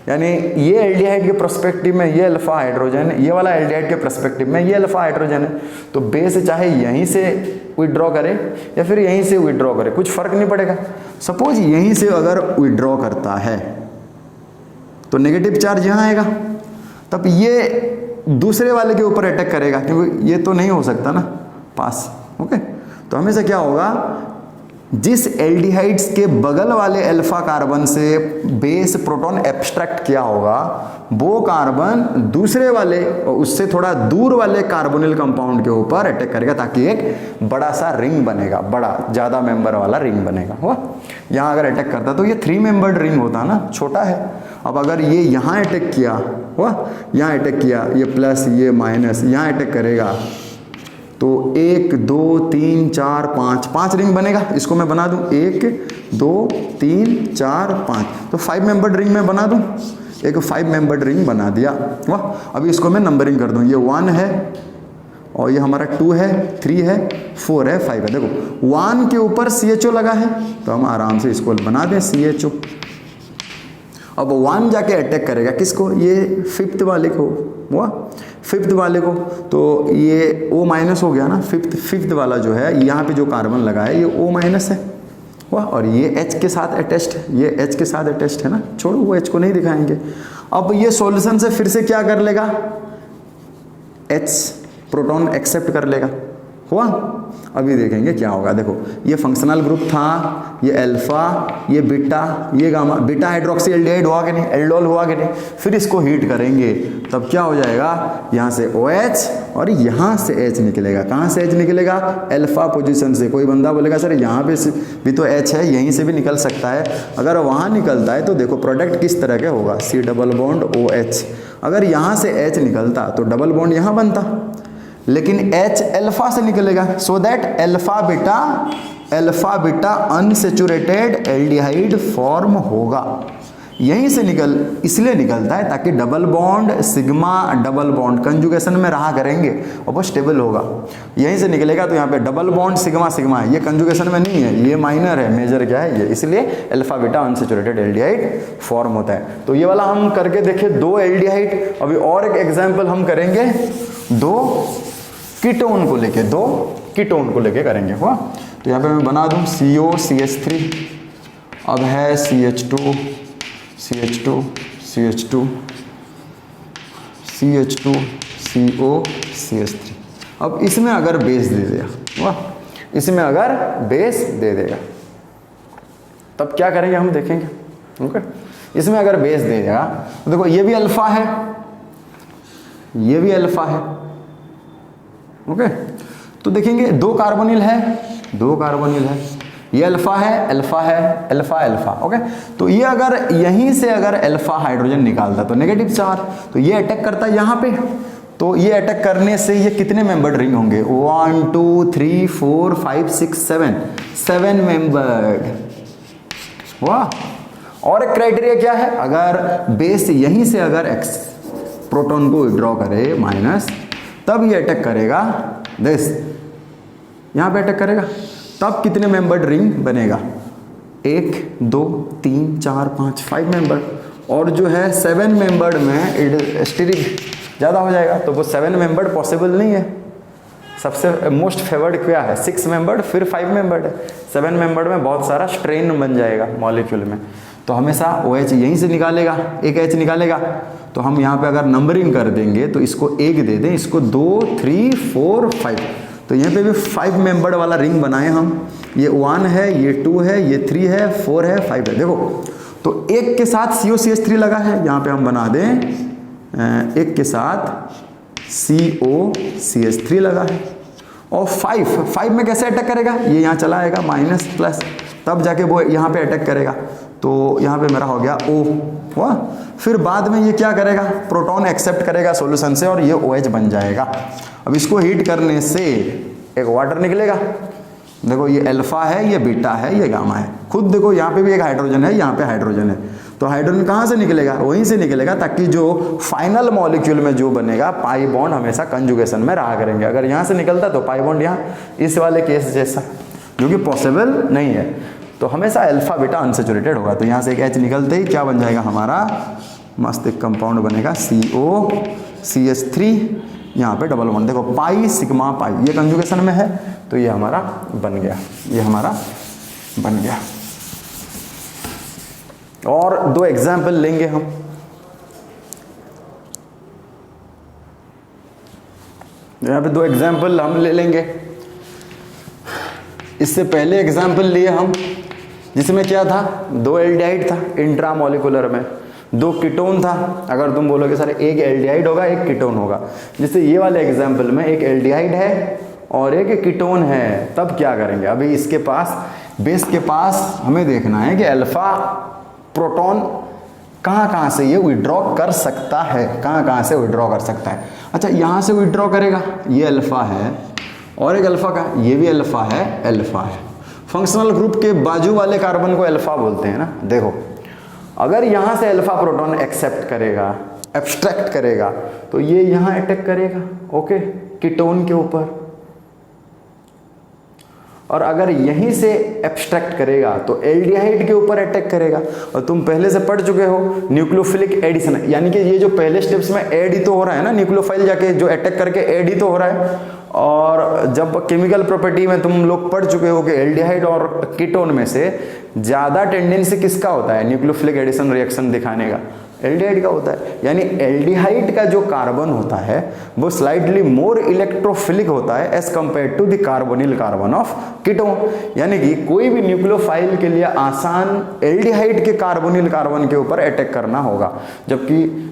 यानी ये एल्डिहाइड के पर्सपेक्टिव में ये अल्फा हाइड्रोजन है, ये वाला एल्डिहाइड के पर्सपेक्टिव में ये अल्फा हाइड्रोजन है। तो बेस चाहे यहीं से विड्रॉ करे या फिर यहीं से विड्रॉ करे, कुछ फर्क नहीं पड़ेगा। सपोज यहीं से अगर विड्रॉ करता है तो नेगेटिव चार्ज यहाँ आएगा, तब ये दूसरे वाले के ऊपर अटैक करेगा, क्योंकि ये तो नहीं हो सकता ना पास। ओके, तो हमेशा क्या होगा? जिस एल्डिहाइड्स के बगल वाले अल्फा कार्बन से बेस प्रोटॉन एब्स्ट्रैक्ट किया होगा, वो कार्बन दूसरे वाले उससे थोड़ा दूर वाले कार्बोनिल कंपाउंड के ऊपर अटैक करेगा, ताकि एक बड़ा सा रिंग बनेगा, बड़ा ज़्यादा मेंबर वाला रिंग बनेगा। हुआ? यहाँ अगर अटैक करता तो ये 3 मेंबर्ड रिंग होता ना, छोटा है। अब अगर ये यहाँ अटैक किया, हुआ, यहाँ अटैक किया, ये प्लस ये माइनस, यहाँ अटैक करेगा, तो 1 2 3 4 5 रिंग बनेगा। इसको मैं बना दूं 1 2 3 4 5, तो 5 मेंबर्ड रिंग में बना दूं, एक 5 मेंबर्ड रिंग बना दिया। वाह, अभी इसको मैं नंबरिंग कर दूं, ये 1 है और ये हमारा 2 है, 3 है, 4 है, 5 है। देखो 1 के ऊपर CHO लगा है, तो हम आराम से इसको बना दें CHO। अब 1 जाके अटैक करेगा किसको, ये फिफ्थ वाले को, हुआ फिफ्थ वाले को, तो ये O माइनस हो गया ना, फिफ्थ वाला जो है यहाँ पे जो कार्बन लगा है ये O माइनस है, हुआ, और ये H के साथ अटैच्ड है, ये H के साथ अटैच्ड है ना, छोड़ो वो H को नहीं दिखाएंगे। अब ये सॉल्यूशन से फिर से क्या कर लेगा, H प्रोटॉन एक्सेप्ट कर लेगा, हुआ। अभी देखेंगे क्या होगा, देखो ये फंक्शनल ग्रुप था, ये अल्फा, ये बीटा, ये गामा, बीटा हाइड्रोक्सी एल्डिहाइड हुआ कि नहीं, एल्डोल हुआ कि नहीं, फिर इसको हीट करेंगे तब क्या हो जाएगा, यहाँ से OH और यहाँ से H निकलेगा। कहाँ से H निकलेगा, अल्फा पोजीशन से। कोई बंदा बोलेगा सर यहाँ पे भी तो H है, यहीं से भी निकल सकता है। अगर वहाँ निकलता है तो देखो प्रोडक्ट किस तरह का होगा, C डबल बॉन्ड OH। अगर यहाँ से H निकलता तो डबल बॉन्ड यहाँ बनता, लेकिन H अल्फा से निकलेगा, so that alpha beta unsaturated aldehyde form होगा। यहीं से इसलिए निकलता है ताकि double bond sigma double bond conjugation में रहा करेंगे और वो स्टेबल होगा, यहीं से निकलेगा। तो यहाँ पे डबल बॉन्ड सिग्मा सिग्मा है, ये कंजुगेशन में नहीं है, ये माइनर है, मेजर क्या है ये, इसलिए alpha beta unsaturated aldehyde form होता है। तो ये वाला हम करके देखे 2 एल्डिहाइड। अभी और एक एग्जाम्पल हम करेंगे 2 कीटोन को लेके, 2 कीटोन को लेके करेंगे, हुआ। तो यहाँ पे मैं बना दूँ COCH3, अब है CH2 CH2 CH2 CH2 CO CH3। अब इसमें अगर बेस दे देगा, वाह, इसमें अगर बेस दे देगा तब क्या करेंगे हम देखेंगे, ओके। इसमें अगर बेस दे देगा तो देखो ये भी अल्फा है, ये भी अल्फा है, ओके। तो देखेंगे 2 कार्बोनिल है, 2 कार्बोनिल है, ये अल्फा है, अल्फा है, अल्फा अल्फा, ओके। तो ये अगर यहीं से अगर अल्फा हाइड्रोजन निकालता तो नेगेटिव चार्ज, तो ये अटैक करता है यहाँ पे, तो ये अटैक करने से ये कितने मेंबर्ड रिंग होंगे, 1 2 3 4 5 6 7 मेंबर्ड, वाह। और एक क्राइटेरिया क्या है, अगर बेस यहीं से अगर एक्स प्रोटॉन को विड्रॉ करे माइनस, तब ये अटैक करेगा दिस, यहाँ पे अटैक करेगा, तब कितने मेंबर्ड रिंग बनेगा, 1 2 3 4 5 5 मेंबर। और जो है 7 मेंबर्ड में स्टीरिक ज़्यादा हो जाएगा, तो वो 7 मेंबर्ड पॉसिबल नहीं है। सबसे मोस्ट फेवर्ड क्या है, 6 मेंबर्ड, फिर 5 मेंबर्ड है। 7 मेंबर्ड में बहुत सारा स्ट्रेन बन जाएगा मॉलिक्यूल में, तो हमेशा OH यहीं से निकालेगा, एक H निकालेगा। तो हम यहाँ पे अगर नंबरिंग कर देंगे तो इसको 1 दे दें, इसको 2 3 4 5, तो यहाँ पे भी 5 मेंबर्ड वाला रिंग बनाए हम। ये 1 है, ये 2 है, ये 3 है, 4 है, 5 है। देखो तो 1 के साथ COCH3 लगा है, यहाँ पे हम बना दें 1 के साथ COCH3 लगा है। और 5 में कैसे अटैक करेगा, ये यहाँ चला आएगा माइनस प्लस, तब जाके वो यहाँ पे अटैक करेगा। तो यहाँ पे मेरा हो गया O, हुआ। फिर बाद में ये क्या करेगा, प्रोटॉन एक्सेप्ट करेगा सॉल्यूशन से और ये OH बन जाएगा। अब इसको हीट करने से एक वाटर निकलेगा, देखो ये अल्फा है, ये बीटा है, ये गामा है। खुद देखो यहाँ पे भी एक हाइड्रोजन है, यहाँ पे हाइड्रोजन है, तो हाइड्रोजन कहाँ से निकलेगा, वहीं से निकलेगा, ताकि जो फाइनल मॉलिक्यूल में जो बनेगा पाई बॉन्ड हमेशा कंजुगेशन में रहा करेंगे। अगर यहाँ से निकलता तो पाई बॉन्ड यहाँ इस वाले केस जैसा, जो कि पॉसिबल नहीं है, तो हमेशा अल्फा बीटा अनसेचुरेटेड होगा। तो यहाँ से एक H निकलते ही क्या बन जाएगा, हमारा मस्त एक कंपाउंड बनेगा COCH3, यहाँ पे डबल बॉन्ड, देखो पाई सिग्मा पाई, ये कंजुगेशन में है, तो ये हमारा बन गया, ये हमारा बन गया। और 2 एग्जाम्पल लेंगे हम। यहाँ पे 2 एग्जाम्पल हम ले लेंगे। इससे पहले एग्जाम्पल लिए हम जिसमें क्या था, 2 एल्डिहाइड था इंट्रामोलिकुलर में, 2 कीटोन था। अगर तुम बोलोगे सर एक एल्डिहाइड होगा एक कीटोन होगा, जैसे ये वाले एग्जाम्पल में एक एल्डिहाइड है और एक कीटोन है, तब क्या करेंगे। अभी इसके पास बेस के पास हमें देखना है कि अल्फा प्रोटॉन कहाँ से ये विड्रॉ कर सकता है, कहाँ से विड्रॉ कर सकता है। अच्छा यहाँ से विड्रॉ करेगा, ये अल्फा है और एक अल्फा का, ये भी अल्फा है, अल्फा है। फंक्शनल ग्रुप के बाजू वाले कार्बन को अल्फा बोलते हैं ना। देखो अगर यहाँ से अल्फा प्रोटॉन एक्सेप्ट करेगा, एब्स्ट्रैक्ट करेगा, तो ये यहाँ अटैक करेगा, ओके, कीटोन के ऊपर। और अगर यहीं से एब्स्ट्रैक्ट करेगा तो एल्डिहाइड के ऊपर अटैक करेगा। और तुम पहले से पढ़ चुके हो न्यूक्लियोफिलिक एडिशन, यानी कि ये जो पहले स्टेप्स में ऐड ही तो हो रहा है ना, न्यूक्लियोफाइल जाके जो अटैक करके ऐड ही तो हो रहा है। और जब केमिकल प्रॉपर्टी में तुम लोग पढ़ चुके हो कि एल्डिहाइड और कीटोन में से ज़्यादा टेंडेंसी किसका होता है न्यूक्लियोफिलिक एडिशन रिएक्शन दिखाने का, एल्डिहाइड का होता है। यानी एल्डिहाइड का जो कार्बन होता है वो स्लाइटली मोर इलेक्ट्रोफिलिक होता है as compare to the carbonyl carbon of ketone. यानी कि कोई भी न्यूक्लियोफाइल के लिए आसान एल्डिहाइड के कार्बोनिल कार्बन के ऊपर अटैक करना होगा, जबकि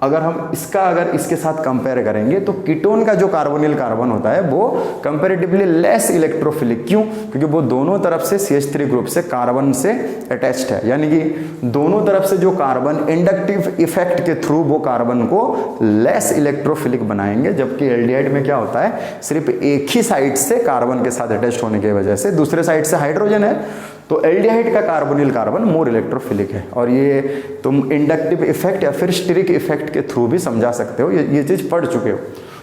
अगर इसके साथ कंपेयर करेंगे तो कीटोन का जो कार्बोनिल कार्बन होता है वो कंपैरेटिवली लेस इलेक्ट्रोफिलिक। क्यों? क्योंकि वो दोनों तरफ से CH3 ग्रुप से कार्बन से अटैच्ड है, यानी कि दोनों तरफ से जो कार्बन इंडक्टिव इफेक्ट के थ्रू वो कार्बन को लेस इलेक्ट्रोफिलिक बनाएंगे। जबकि एल्डिहाइड में क्या होता है, सिर्फ एक ही साइड से कार्बन के साथ अटैच्ड होने की वजह से दूसरे साइड से हाइड्रोजन है, तो एल्डिहाइड का कार्बोनिल कार्बन मोर इलेक्ट्रोफिलिक है। और ये तुम इंडक्टिव इफेक्ट या फिर स्टीरिक इफेक्ट के थ्रू भी समझा सकते हो, ये चीज पढ़ चुके हो।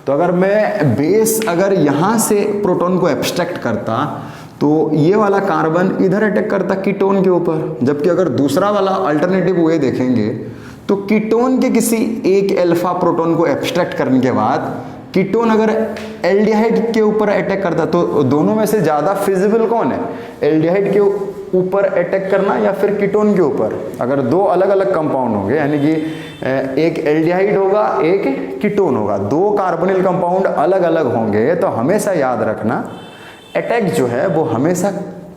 तो अगर मैं बेस अगर यहां से प्रोटॉन को एब्स्ट्रैक्ट करता तो ये वाला कार्बन इधर अटैक करता कीटोन के ऊपर, जबकि अगर दूसरा वाला अल्टरनेटिव वे देखेंगे तो कीटोन के किसी एक अल्फा प्रोटॉन को एब्स्ट्रैक्ट करने के बाद कीटोन अगर एल्डिहाइड के ऊपर अटैक करता तो दोनों में से ज्यादा फिजिबल कौन है, एल्डिहाइड के ऊपर अटैक करना या फिर कीटोन के ऊपर? अगर दो अलग अलग कंपाउंड होंगे, यानी कि एक एल्डिहाइड होगा एक कीटोन होगा, दो कार्बोनिल कंपाउंड अलग अलग होंगे, तो हमेशा याद रखना अटैक जो है वो हमेशा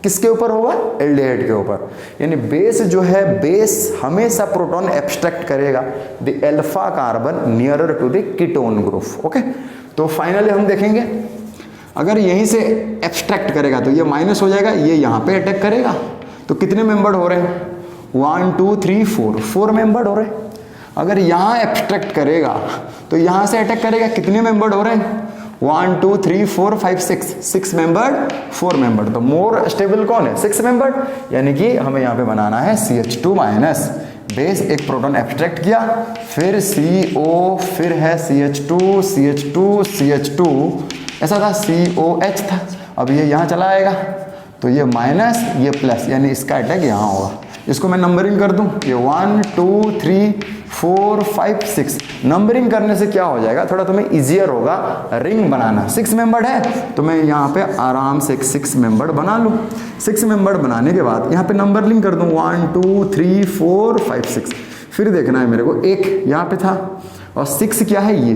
किसके ऊपर होगा, एल्डिहाइड के ऊपर। यानी बेस जो है, बेस हमेशा प्रोटॉन एब्स्ट्रैक्ट करेगा the alpha carbon nearer to the ketone group. Okay, तो फाइनली हम देखेंगे अगर यहीं से एब्स्ट्रैक्ट करेगा तो ये माइनस हो जाएगा, ये यहाँ पे अटैक करेगा तो कितने मेंबर हो रहे हैं, 1 2 3 4 मेंबर हो रहे हैं। अगर यहाँ एब्स्ट्रैक्ट करेगा तो यहाँ से अटैक करेगा, कितने मेंबर हो रहे हैं, 1 2 3 4 5 6 मेंबर 4 मेंबर। तो मोर स्टेबल कौन है, 6 मेंबर। यानी कि हमें यहाँ पे बनाना है CH2 माइनस, बेस एक प्रोटॉन एब्स्ट्रैक्ट किया, फिर CO, फिर है CH2 ऐसा था, COH था, अब ये यहाँ चला आएगा तो ये माइनस ये प्लस, यानी इसका अटैक यहाँ होगा। इसको मैं नंबरिंग कर दूं, ये 1 2 3 4 5 6 नंबरिंग करने से क्या हो जाएगा, थोड़ा तुम्हें इजियर होगा रिंग बनाना। 6 मेंबर है तो मैं यहाँ पे आराम से 6 मेंबर बना लूँ। 6 मेंबर बनाने के बाद यहाँ पे नंबरिंग कर दूँ 1 2 3 4 5 6। फिर देखना है मेरे को, एक यहाँ पे था और 6 क्या है, ये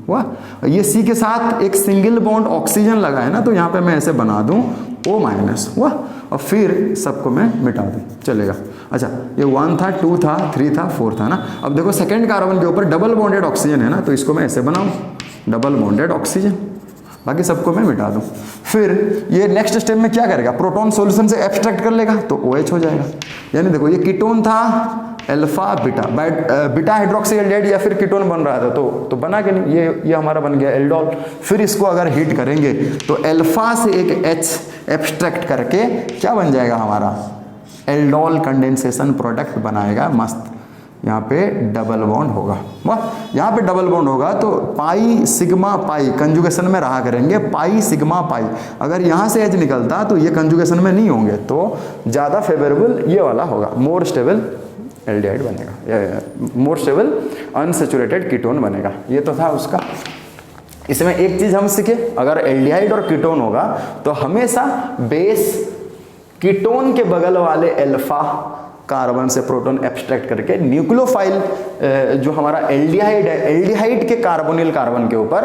वाह, ये C के साथ एक सिंगल बॉन्ड ऑक्सीजन लगा है ना, तो यहाँ पे मैं ऐसे बना दूं O माइनस, वाह, और फिर सबको मैं मिटा दूं, चलेगा। अच्छा, ये 1 था 2 था 3 था 4 था ना। अब देखो सेकंड कार्बन के ऊपर डबल बॉन्डेड ऑक्सीजन है ना, तो इसको मैं ऐसे बनाऊं, डबल बॉन्डेड ऑक्सीजन, बाकी सबको मैं मिटा दूं। फिर ये नेक्स्ट स्टेप में क्या करेगा, प्रोटॉन सॉल्यूशन से एब्स्ट्रैक्ट कर लेगा तो OH हो जाएगा। यानी देखो ये कीटोन था अल्फा बीटा हाइड्रोक्सी एल्डिहाइड या फिर कीटोन बन रहा था तो बना के नहीं, ये हमारा बन गया एल्डोल। फिर इसको अगर हीट करेंगे तो अल्फा से एक H एब्स्ट्रैक्ट करके क्या बन जाएगा हमारा, एल्डोल कंडेंसेशन प्रोडक्ट बनाएगा मस्त। यहाँ पे डबल बॉन्ड होगा, वाह, यहाँ पे डबल बॉन्ड होगा तो पाई सिग्मा पाई कंजुगेशन में रहा करेंगे, पाई सिग्मा पाई। अगर यहाँ से H निकलता तो ये कंजुगेशन में नहीं होंगे, तो ज़्यादा फेवरेबल ये वाला होगा, मोर स्टेबल एल्डिहाइड बनेगा, मोर स्टेबल अनसैचुरेटेड कीटोन बनेगा। ये तो था उसका। इसमें एक चीज हम सीखे, अगर एल्डिहाइड और कीटोन होगा तो हमेशा बेस कीटोन के बगल वाले अल्फा कार्बन से प्रोटॉन एब्स्ट्रैक्ट करके न्यूक्लियोफाइल जो हमारा एल्डिहाइड है, एल्डिहाइड के कार्बोनिल कार्बन के ऊपर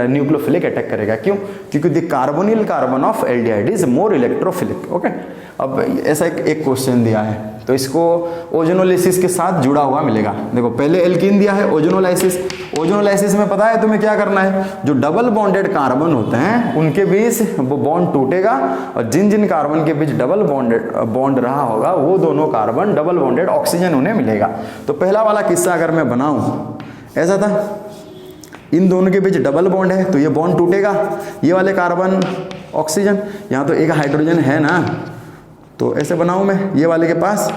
न्यूक्लियोफिलिक अटैक करेगा। क्यों? क्योंकि the carbonyl carbon of aldehyde is more electrophilic. Okay, अब ऐसा एक क्वेश्चन दिया है तो इसको ओजोनोलाइसिस के साथ जुड़ा हुआ मिलेगा। देखो पहले एल्कीन दिया है, ओजोनोलाइसिस में पता है तुम्हें क्या करना है, जो डबल बॉन्डेड कार्बन होते हैं उनके बीच वो बॉन्ड टूटेगा और जिन जिन कार्बन के बीच डबल बॉन्ड रहा होगा वो दोनों कार्बन डबल बॉन्डेड ऑक्सीजन उन्हें मिलेगा। तो पहला वाला किस्सा अगर मैं बनाऊं, ऐसा था, इन दोनों के बीच डबल बॉन्ड है तो ये बॉन्ड टूटेगा, ये वाले कार्बन ऑक्सीजन, यहाँ तो एक हाइड्रोजन है ना, तो ऐसे बनाऊं मैं ये वाले के पास,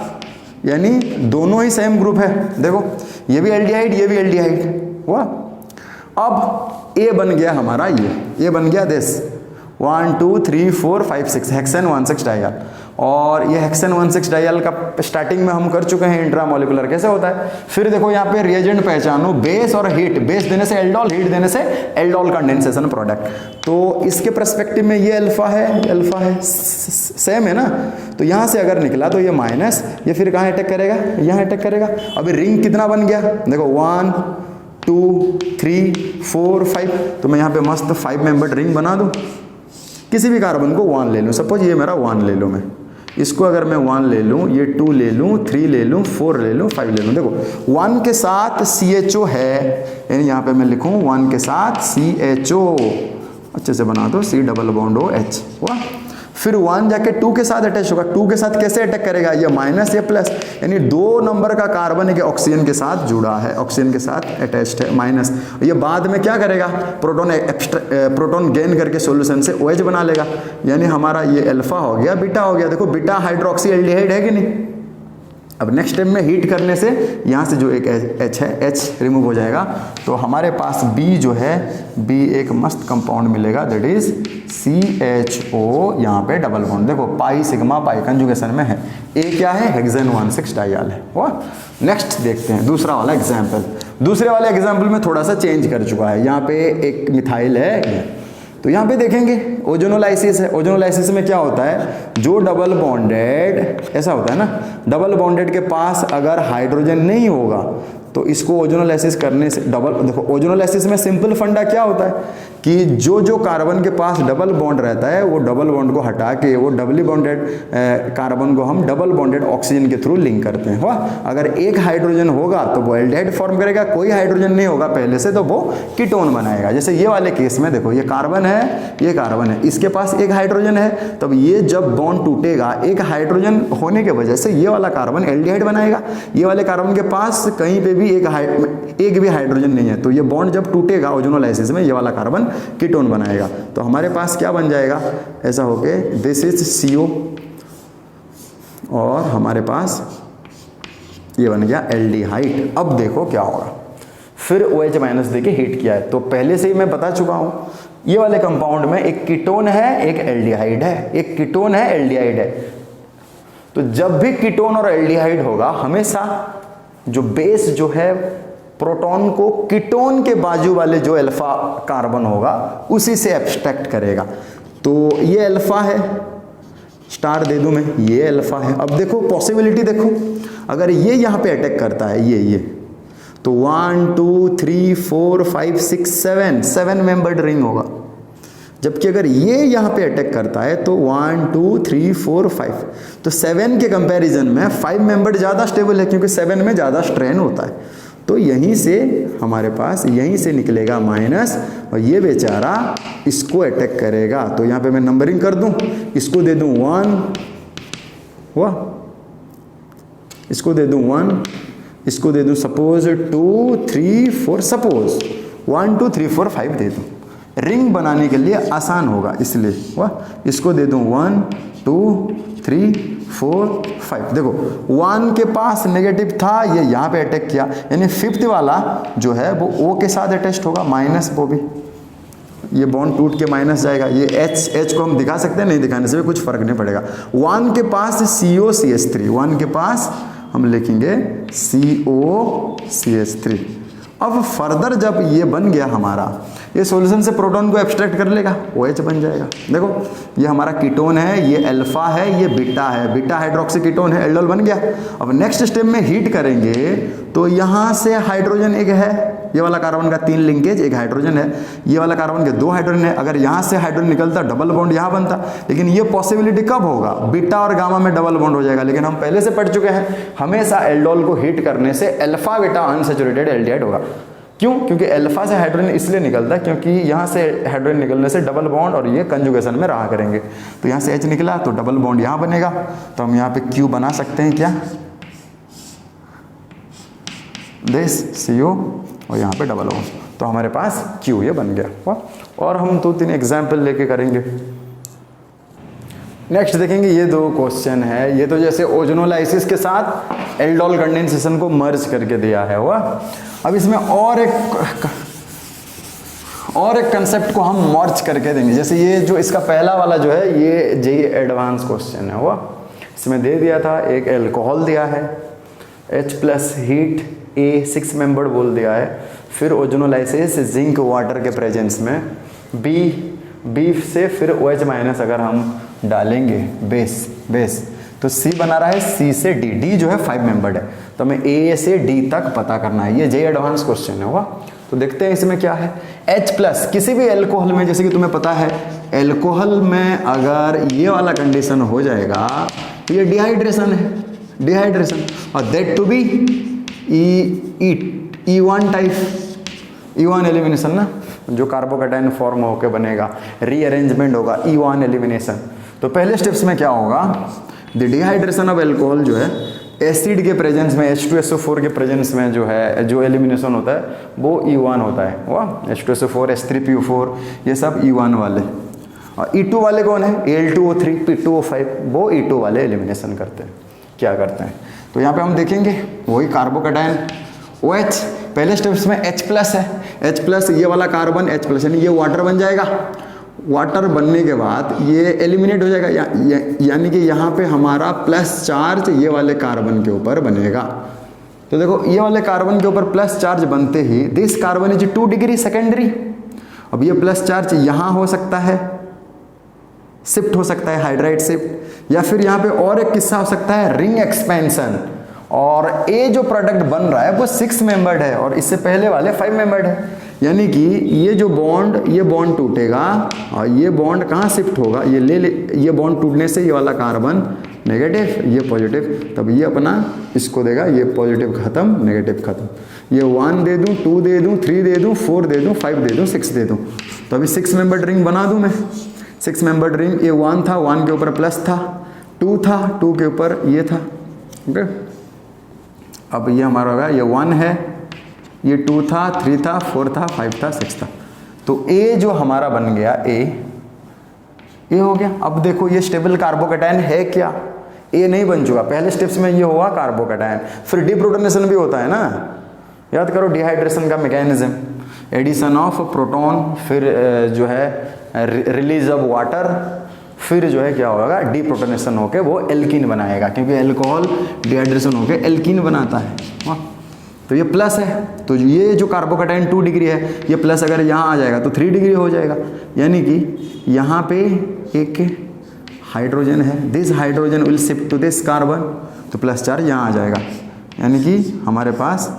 यानी दोनों ही सेम ग्रुप है। देखो ये भी एल्डिहाइड ये भी एल्डिहाइड हुआ। अब ए बन गया हमारा, ये बन गया दिस, 1 2 3 4 5 6 हेक्सेन 1,6 डाइल। और ये हेक्सेन 1,6 डाइल का स्टार्टिंग में हम कर चुके हैं इंट्रामोलिकुलर कैसे होता है। फिर देखो यहाँ पे रिएजेंट पहचानो, बेस और हीट, बेस देने से एल्डोल, हीट देने से एल्डोल कंडेंसेशन प्रोडक्ट। तो इसके पर्सपेक्टिव में ये अल्फा है सेम है ना, तो यहाँ से अगर निकला तो ये माइनस, ये फिर कहाँ अटैक करेगा, यहाँ अटैक करेगा। अभी रिंग कितना बन गया देखो 1 2 3 4 5, तो मैं यहाँ पे मस्त 5 मेंबर्ड रिंग बना दूँ। किसी भी कार्बन को 1 ले लूँ, सपोज ये मेरा 1 ले लूँ, मैं इसको अगर मैं 1 ले लूँ, ये 2 ले लूँ, 3 ले लूँ, 4 ले लूँ, 5 ले लूँ। देखो 1 के साथ CHO है, यानी यहाँ पे मैं लिखूँ 1 के साथ CHO, अच्छे से बना दो, C डबल बॉन्ड OH हुआ। फिर 1 जाके 2 के साथ अटैच होगा, 2 के साथ कैसे अटैक करेगा, ये माइनस ये प्लस, यानी 2 नंबर का कार्बन एक ऑक्सीजन के साथ जुड़ा है, ऑक्सीजन के साथ अटैच्ड है, माइनस। ये बाद में क्या करेगा, प्रोटॉन गेन करके सॉल्यूशन से OH बना लेगा, यानी हमारा ये अल्फा हो गया, बीटा हो गया। देखो बीटा हाइड्रोक्सी एल्डिहाइड है कि नहीं। अब नेक्स्ट स्टेप में हीट करने से यहाँ से जो एक H है, H रिमूव हो जाएगा, तो हमारे पास B जो है, B एक मस्त कंपाउंड मिलेगा, दैट इज CHO, यहाँ पे डबल बॉन्ड। देखो पाई सिग्मा पाई कंजुगेशन में है। A क्या है, हेक्सेन 1,6 डाइल है। वो नेक्स्ट देखते हैं दूसरा वाला एग्जाम्पल। दूसरे वाले एग्जाम्पल में थोड़ा सा चेंज कर चुका है, यहाँ पे एक मिथाइल है, तो यहाँ पे देखेंगे ओजोनोलाइसिस है। ओजोनोलाइसिस में क्या होता है, जो डबल बॉन्डेड, ऐसा होता है ना, डबल बॉन्डेड के पास अगर हाइड्रोजन नहीं होगा तो इसको ओजोनोलाइसिस करने से देखो ओजोनोलाइसिस में सिंपल फंडा क्या होता है कि जो कार्बन के पास डबल बॉन्ड रहता है वो डबल बॉन्ड को हटा के वो डबली बॉन्डेड कार्बन को हम डबल बॉन्डेड ऑक्सीजन के थ्रू लिंक करते हैं। अगर एक हाइड्रोजन होगा तो वो एल्डिहाइड फॉर्म करेगा, कोई हाइड्रोजन नहीं होगा पहले से तो वो कीटोन बनाएगा। जैसे ये वाले केस में देखो, ये कार्बन है, ये कार्बन है, इसके पास एक हाइड्रोजन है, तब ये जब बॉन्ड टूटेगा एक हाइड्रोजन होने के वजह से ये वाला कार्बन एल्डिहाइड बनाएगा। ये वाले कार्बन के पास कहीं पे भी एक भी हाइड्रोजन नहीं है, तो ये बॉन्ड जब टूटेगा ओजोनोलाइसिस में ये वाला कार्बन कीटोन बनाएगा। तो हमारे पास क्या बन जाएगा, ऐसा होके दिस इज CO और हमारे पास ये बन गया एल्डिहाइड। अब देखो क्या होगा, फिर OH माइनस देके हीट किया है, तो पहले से ही मैं बता चुका हूं ये वाले कंपाउंड में एक कीटोन है, एक एल्डिहाइड है, एक कीटोन है, एल्डिहाइड है। तो जब भी कीटोन और एल्डिहाइड होगा हमेशा जो बेस जो है प्रोटॉन को कीटोन के बाजू वाले जो अल्फा कार्बन होगा उसी से एब्स्ट्रैक्ट करेगा। तो ये अल्फा है, स्टार दे दूं मैं, ये अल्फा है। अब देखो पॉसिबिलिटी देखो, अगर ये यहाँ पे अटैक करता है ये तो 1 2 3 4 5 6 7 मेंबर्ड रिंग होगा। जबकि अगर ये यहाँ पे अटैक करता है तो 1 2 3 4 5, तो 7 के कंपैरिजन में 5 मेंबर्ड ज़्यादा स्टेबल है क्योंकि 7 में ज़्यादा स्ट्रेन होता है। तो यहीं से हमारे पास यहीं से निकलेगा माइनस, और ये बेचारा इसको अटैक करेगा। तो यहाँ पे मैं नंबरिंग कर दूं, इसको दे दूं 1 हुआ, इसको दे दूं 1, इसको दे दूं सपोज 2 3 4, सपोज 1 2 3 4 5 दे दूं, रिंग बनाने के लिए आसान होगा इसलिए हुआ। इसको दे दूं 1 2 3 4 5। देखो 1 के पास नेगेटिव था, ये यहाँ पे अटैक किया, यानी फिफ्थ वाला जो है वो O के साथ अटैच्ड होगा, माइनस वो भी, ये बॉन्ड टूट के माइनस जाएगा। ये H को हम दिखा सकते हैं, नहीं दिखाने से भी कुछ फर्क नहीं पड़ेगा। 1 के पास COCH3, 1 के पास हम लिखेंगे COCH3। अब फर्दर जब ये बन गया हमारा, ये सॉल्यूशन से प्रोटॉन को एब्स्ट्रैक्ट कर लेगा, OH बन जाएगा। देखो ये हमारा कीटोन है, ये अल्फा है, ये बीटा है, बीटा हाइड्रोक्सी कीटोन है, एल्डोल बन गया। अब नेक्स्ट स्टेप में हीट करेंगे तो यहाँ से हाइड्रोजन एक है, ये वाला कार्बन का 3 लिंकेज, एक हाइड्रोजन है, ये वाला कार्बन के 2 हाइड्रोजन है। अगर यहाँ से हाइड्रोजन निकलता डबल बॉन्ड यहाँ बनता, लेकिन ये पॉसिबिलिटी कब होगा, बीटा और गामा में डबल बॉन्ड हो जाएगा। लेकिन हम पहले से पढ़ चुके हैं हमेशा एल्डोल को हीट करने से अल्फा बीटा अनसैचुरेटेड एल्डिहाइड होगा। क्यों? क्योंकि अल्फा से हाइड्रोजन इसलिए निकलता है क्योंकि यहाँ से हाइड्रोजन निकलने से डबल बॉन्ड और ये कंजुगेशन में रहा करेंगे। तो यहाँ से H निकला तो डबल बॉन्ड यहाँ बनेगा, तो हम यहाँ पे Q बना सकते हैं क्या, दिस CO और यहाँ पे डबल बॉन्ड, तो हमारे पास Q ये बन गया। और हम 2-3 एग्जाम्पल लेके करेंगे। नेक्स्ट देखेंगे, ये 2 क्वेश्चन है। ये तो जैसे ओजोनोलाइसिस के साथ एल्डोल कंडेंसेशन को मर्ज करके दिया है हुआ। अब इसमें और और एक कंसेप्ट को हम मर्ज करके देंगे। जैसे ये जो इसका पहला वाला जो है ये जेईई एडवांस क्वेश्चन है हुआ, इसमें दे दिया था एक एल्कोहल दिया है, H plus heat A 6 membered बोल दिया है, फिर ओजोनोलाइसिस जिंक वाटर के प्रेजेंस में, B से फिर OH माइनस अगर हम डालेंगे बेस तो C बना रहा है C से D जो है 5 मेंबर्ड है, तो हमें A से D तक पता करना है। ये जेईई एडवांस क्वेश्चन है हुआ। तो देखते हैं इसमें क्या है। H प्लस किसी भी एल्कोहल में, जैसे कि तुम्हें पता है एल्कोहल में अगर ये वाला कंडीशन हो जाएगा तो ये डिहाइड्रेशन है, डिहाइड्रेशन, और that to be E1 type, E1 elimination ना, जो कार्बोकैटायन फॉर्म होकर बनेगा, रीअरेंजमेंट होगा, E1 एलिमिनेशन। तो पहले स्टेप्स में क्या होगा, द डिहाइड्रेशन ऑफ एल्कोहल जो है एसिड के प्रेजेंस में, H2SO4 के प्रेजेंस में जो है जो एलिमिनेशन होता है वो E1 होता है वाह, H2SO4 H3PO4 ये सब E1 वाले, और E2 वाले कौन है, Al2O3 P2O5, वो E2 वाले एलिमिनेशन करते हैं। क्या करते हैं तो यहाँ पे हम देखेंगे वही कार्बोकैटायन OH, पहले स्टेप्स में H प्लस है, H प्लस ये वाला कार्बन H प्लस यानी ये वाटर बन जाएगा, वाटर बनने के बाद ये एलिमिनेट हो जाएगा, यानी कि यहाँ पे हमारा प्लस चार्ज ये वाले कार्बन के ऊपर बनेगा। तो देखो ये वाले कार्बन के ऊपर प्लस चार्ज बनते ही this carbon is 2 degree secondary. अब ये प्लस चार्ज यहाँ हो सकता है, शिफ्ट हो सकता है हाइड्राइड शिफ्ट, या फिर यहाँ पे और एक किस्सा हो सकता है रिंग एक्सपेंशन, और ए जो प्रोडक्ट बन रहा है वो 6 मेंबर्ड है और इससे पहले वाले 5 मेंबर्ड है, यानी कि ये जो ये बॉन्ड टूटेगा और ये बॉन्ड कहाँ शिफ्ट होगा, ये बॉन्ड टूटने से ये वाला कार्बन नेगेटिव, ये पॉजिटिव, तब ये अपना इसको देगा, ये पॉजिटिव खत्म, नेगेटिव खत्म, ये 1 दे दूँ, 2 दे दूँ, 3 दे दूँ, 4 दे दूँ, 5 दे दूँ, 6 दे दूँ, तो अभी 6 मेंबर्ड रिंग बना दूँ मैं। 6 मेंबर्ड रिंग, ये 1 था, 1 के ऊपर प्लस था, 2 था, 2 के ऊपर ये था, ओके। अब ये हमारा होगा, ये 1 है, ये 2 था, 3 था, 4 था, 5 था, 6 था, तो A जो हमारा बन गया A हो गया। अब देखो ये स्टेबल कार्बोकैटायन है क्या, A नहीं बन चुका, पहले स्टेप्स में ये हुआ कार्बोकैटायन, फिर डिप्रोटोनेशन भी होता है ना, याद करो डिहाइड्रेशन का मैकेनिज्म, एडिशन ऑफ प्रोटॉन, फिर जो है रिलीज ऑफ वाटर, फिर जो है क्या होगा डीप्रोटोनेशन होके वो एल्कीन बनाएगा, क्योंकि अल्कोहल डिहाइड्रेशन होके एल्कीन बनाता है। वाह, तो ये प्लस है, तो ये जो कार्बोकैटायन 2 डिग्री है, ये प्लस अगर यहाँ आ जाएगा तो 3 डिग्री हो जाएगा, यानी कि यहाँ पे एक हाइड्रोजन है, this hydrogen will shift to this carbon, तो प्लस चार्ज यहाँ आ जाएगा, यानी कि हमारे पास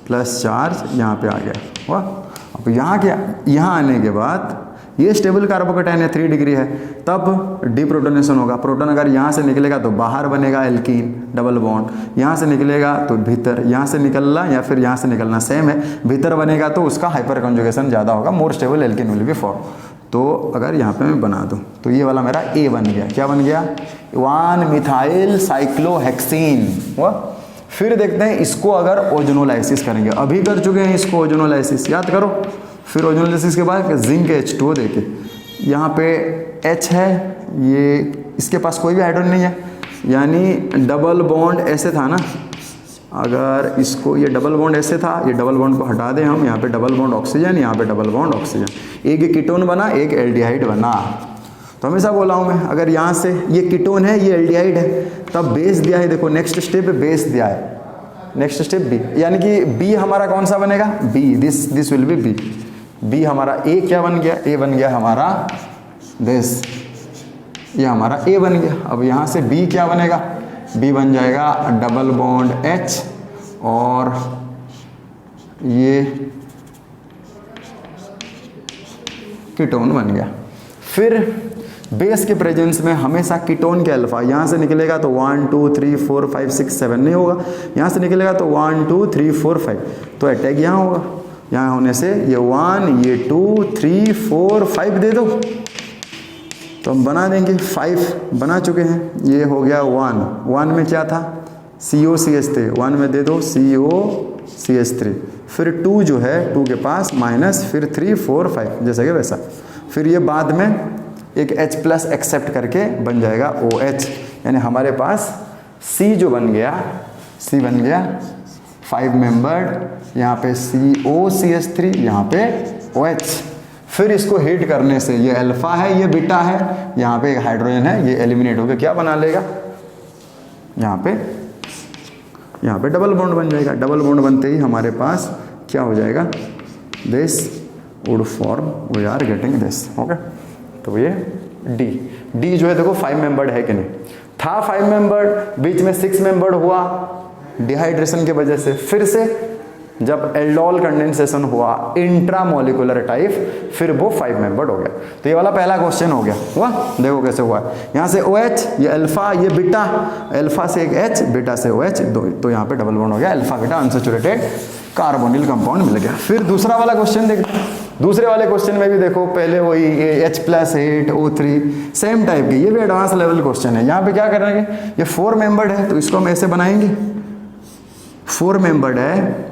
प्लस चार्ज यहाँ पे आ गया। वाह, अब यहाँ क्या, यहाँ आने के बाद ये स्टेबल कार्बोकैटायन है, 3 डिग्री है, तब डिप्रोटोनेशन होगा, प्रोटॉन अगर यहाँ से निकलेगा तो बाहर बनेगा एल्कीन, डबल बॉन्ड, यहाँ से निकलेगा तो भीतर, यहाँ से निकलना या फिर यहाँ से निकलना सेम है, भीतर बनेगा तो उसका हाइपर कंजुगेशन ज़्यादा होगा, more stable alkene will be form. तो अगर यहाँ पे मैं बना दूँ तो ये वाला मेरा A बन गया, क्या बन गया, 1 मिथाइल साइक्लोहेक्सीन। वाह, फिर देखते हैं इसको अगर ओजोनोलाइसिस करेंगे, अभी कर चुके हैं इसको ओजोनोलाइसिस, याद करो, फिर ओजोनोलाइसिस के बाद जिंक H2O देके, यहाँ पे H है, ये इसके पास कोई भी हाइड्रोजन नहीं है, यानी डबल बॉन्ड ऐसे था ना, अगर इसको ये डबल बॉन्ड ऐसे था, ये डबल बॉन्ड को हटा दें हम, यहाँ पे डबल बॉन्ड ऑक्सीजन, यहाँ पे डबल बॉन्ड ऑक्सीजन, एक कीटोन बना, एक एल्डिहाइड बना। तो हमेशा बोला हूँ मैं, अगर यहाँ से ये कीटोन है, ये एल्डिहाइड है, तब बेस दिया है, देखो नेक्स्ट स्टेप बेस दिया है, नेक्स्ट स्टेप B, यानी कि B हमारा कौन सा बनेगा, B, this will be B हमारा A क्या बन गया, A बन गया हमारा दिस, ये हमारा A बन गया। अब यहाँ से B क्या बनेगा, B बन जाएगा डबल बॉन्ड H, और ये कीटोन बन गया। फिर बेस के प्रेजेंस में हमेशा कीटोन के अल्फा, यहाँ से निकलेगा तो 1 2 3 4 5 6 7 नहीं होगा, यहाँ से निकलेगा तो 1 2 3 4 5, तो अटैक यहाँ होगा, यहाँ होने से ये 1 ये 2 3 4 5 दे दो, तो हम बना देंगे, 5 बना चुके हैं, ये हो गया 1 में क्या था COCH3, 1 में दे दो COCH3, फिर 2 जो है 2 के पास माइनस, फिर 3 4 5 जैसा कि वैसा, फिर ये बाद में एक H प्लस एक्सेप्ट करके बन जाएगा OH, यानी हमारे पास C जो बन गया, C बन गया 5 मेंबर्ड, यहाँ पे COCH3, यहाँ पे OH, फिर इसको हीट करने से ये अल्फा है, ये बीटा है, यहाँ पे एक हाइड्रोजन है, ये एलिमिनेट होकर क्या बना लेगा, यहाँ पे डबल बॉन्ड बन जाएगा। डबल बॉन्ड बनते ही हमारे पास क्या हो जाएगा, this would form, we are getting this. Okay, तो ये डी जो है देखो 5 मेंबर्ड है कि नहीं, था 5 मेंबर्ड, बीच में 6 मेंबर्ड हुआ डिहाइड्रेशन की वजह से, फिर से जब एल्डोल कंडेंसेशन हुआ इंट्रामोलिकुलर टाइप, फिर वो 5 मेंबर्ड हो गया। तो ये वाला पहला क्वेश्चन हो गया, हुआ, देखो कैसे हुआ। यहाँ से OH, ये अल्फा, ये बीटा, अल्फा से एक H, बीटा से OH, तो यहाँ पे डबल बॉन्ड हो गया, alpha beta unsaturated carbonyl compound मिल गया। फिर दूसरा वाला क्वेश्चन देखते हैं। दूसरे वाले क्वेश्चन में भी देखो पहले वही H+8 O3 सेम टाइप की, ये भी एडवांस लेवल क्वेश्चन है। यहाँ पे क्या करेंगे, ये 4 मेंबर्ड है तो इसको हम ऐसे बनाएंगे, 4 मेंबर्ड है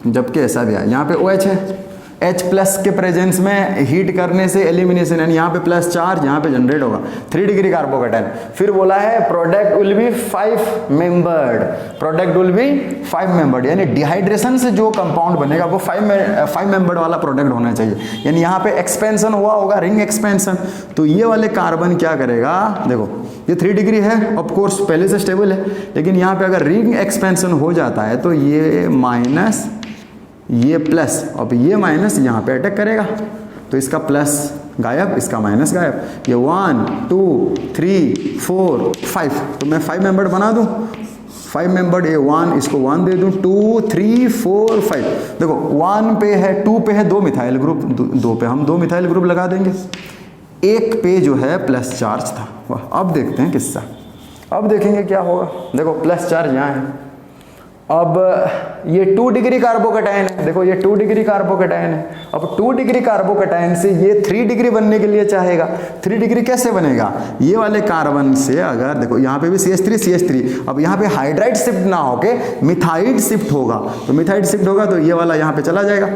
जबकि ऐसा भी है। यहाँ पे OH है, H+ के प्रेजेंस में हीट करने से एलिमिनेशन, यानी यहाँ पे प्लस चार्ज यहाँ पे जनरेट होगा, 3 डिग्री कार्बोकेटाइन। फिर बोला है product will be 5 membered, product will be 5 membered, यानी डिहाइड्रेशन से जो कंपाउंड बनेगा वो 5 मेंबर्ड वाला प्रोडक्ट होना चाहिए। यानी यहाँ पे एक्सपेंशन हुआ होगा, रिंग एक्सपेंशन, तो ये वाले कार्बन क्या करेगा, देखो ये 3 डिग्री है, ऑफ कोर्स पहले से स्टेबल है, लेकिन यहाँ पे अगर रिंग एक्सपेंशन हो जाता है तो ये माइनस, ये प्लस, अब ये माइनस यहाँ पे अटैक करेगा, तो इसका प्लस गायब, इसका माइनस गायब। ये 1 2 3 4 5, तो मैं 5 मेंबर्ड बना दूँ, 5 मेंबर्ड, ये 1, इसको 1 दे दूँ, 2 3 4 5। देखो 1 पे है, 2 पे है 2 मिथाइल ग्रुप, 2 पे हम 2 मिथाइल ग्रुप लगा देंगे, 1 पे जो है प्लस चार्ज था। वाह, अब देखते हैं किस्सा, अब देखेंगे क्या होगा। देखो प्लस चार्ज यहाँ है, अब ये 2 डिग्री कार्बोकेटाइन है, देखो ये 2 डिग्री कार्बोकेटाइन है। अब 2 डिग्री कार्बोकेटाइन से ये 3 डिग्री बनने के लिए चाहेगा, 3 डिग्री कैसे बनेगा, ये वाले कार्बन से अगर देखो यहाँ पे भी CH3, अब यहाँ पे हाइड्राइड शिफ्ट ना होके मिथाइड शिफ्ट होगा, तो मिथाइड शिफ्ट होगा तो ये वाला यहाँ पे चला जाएगा,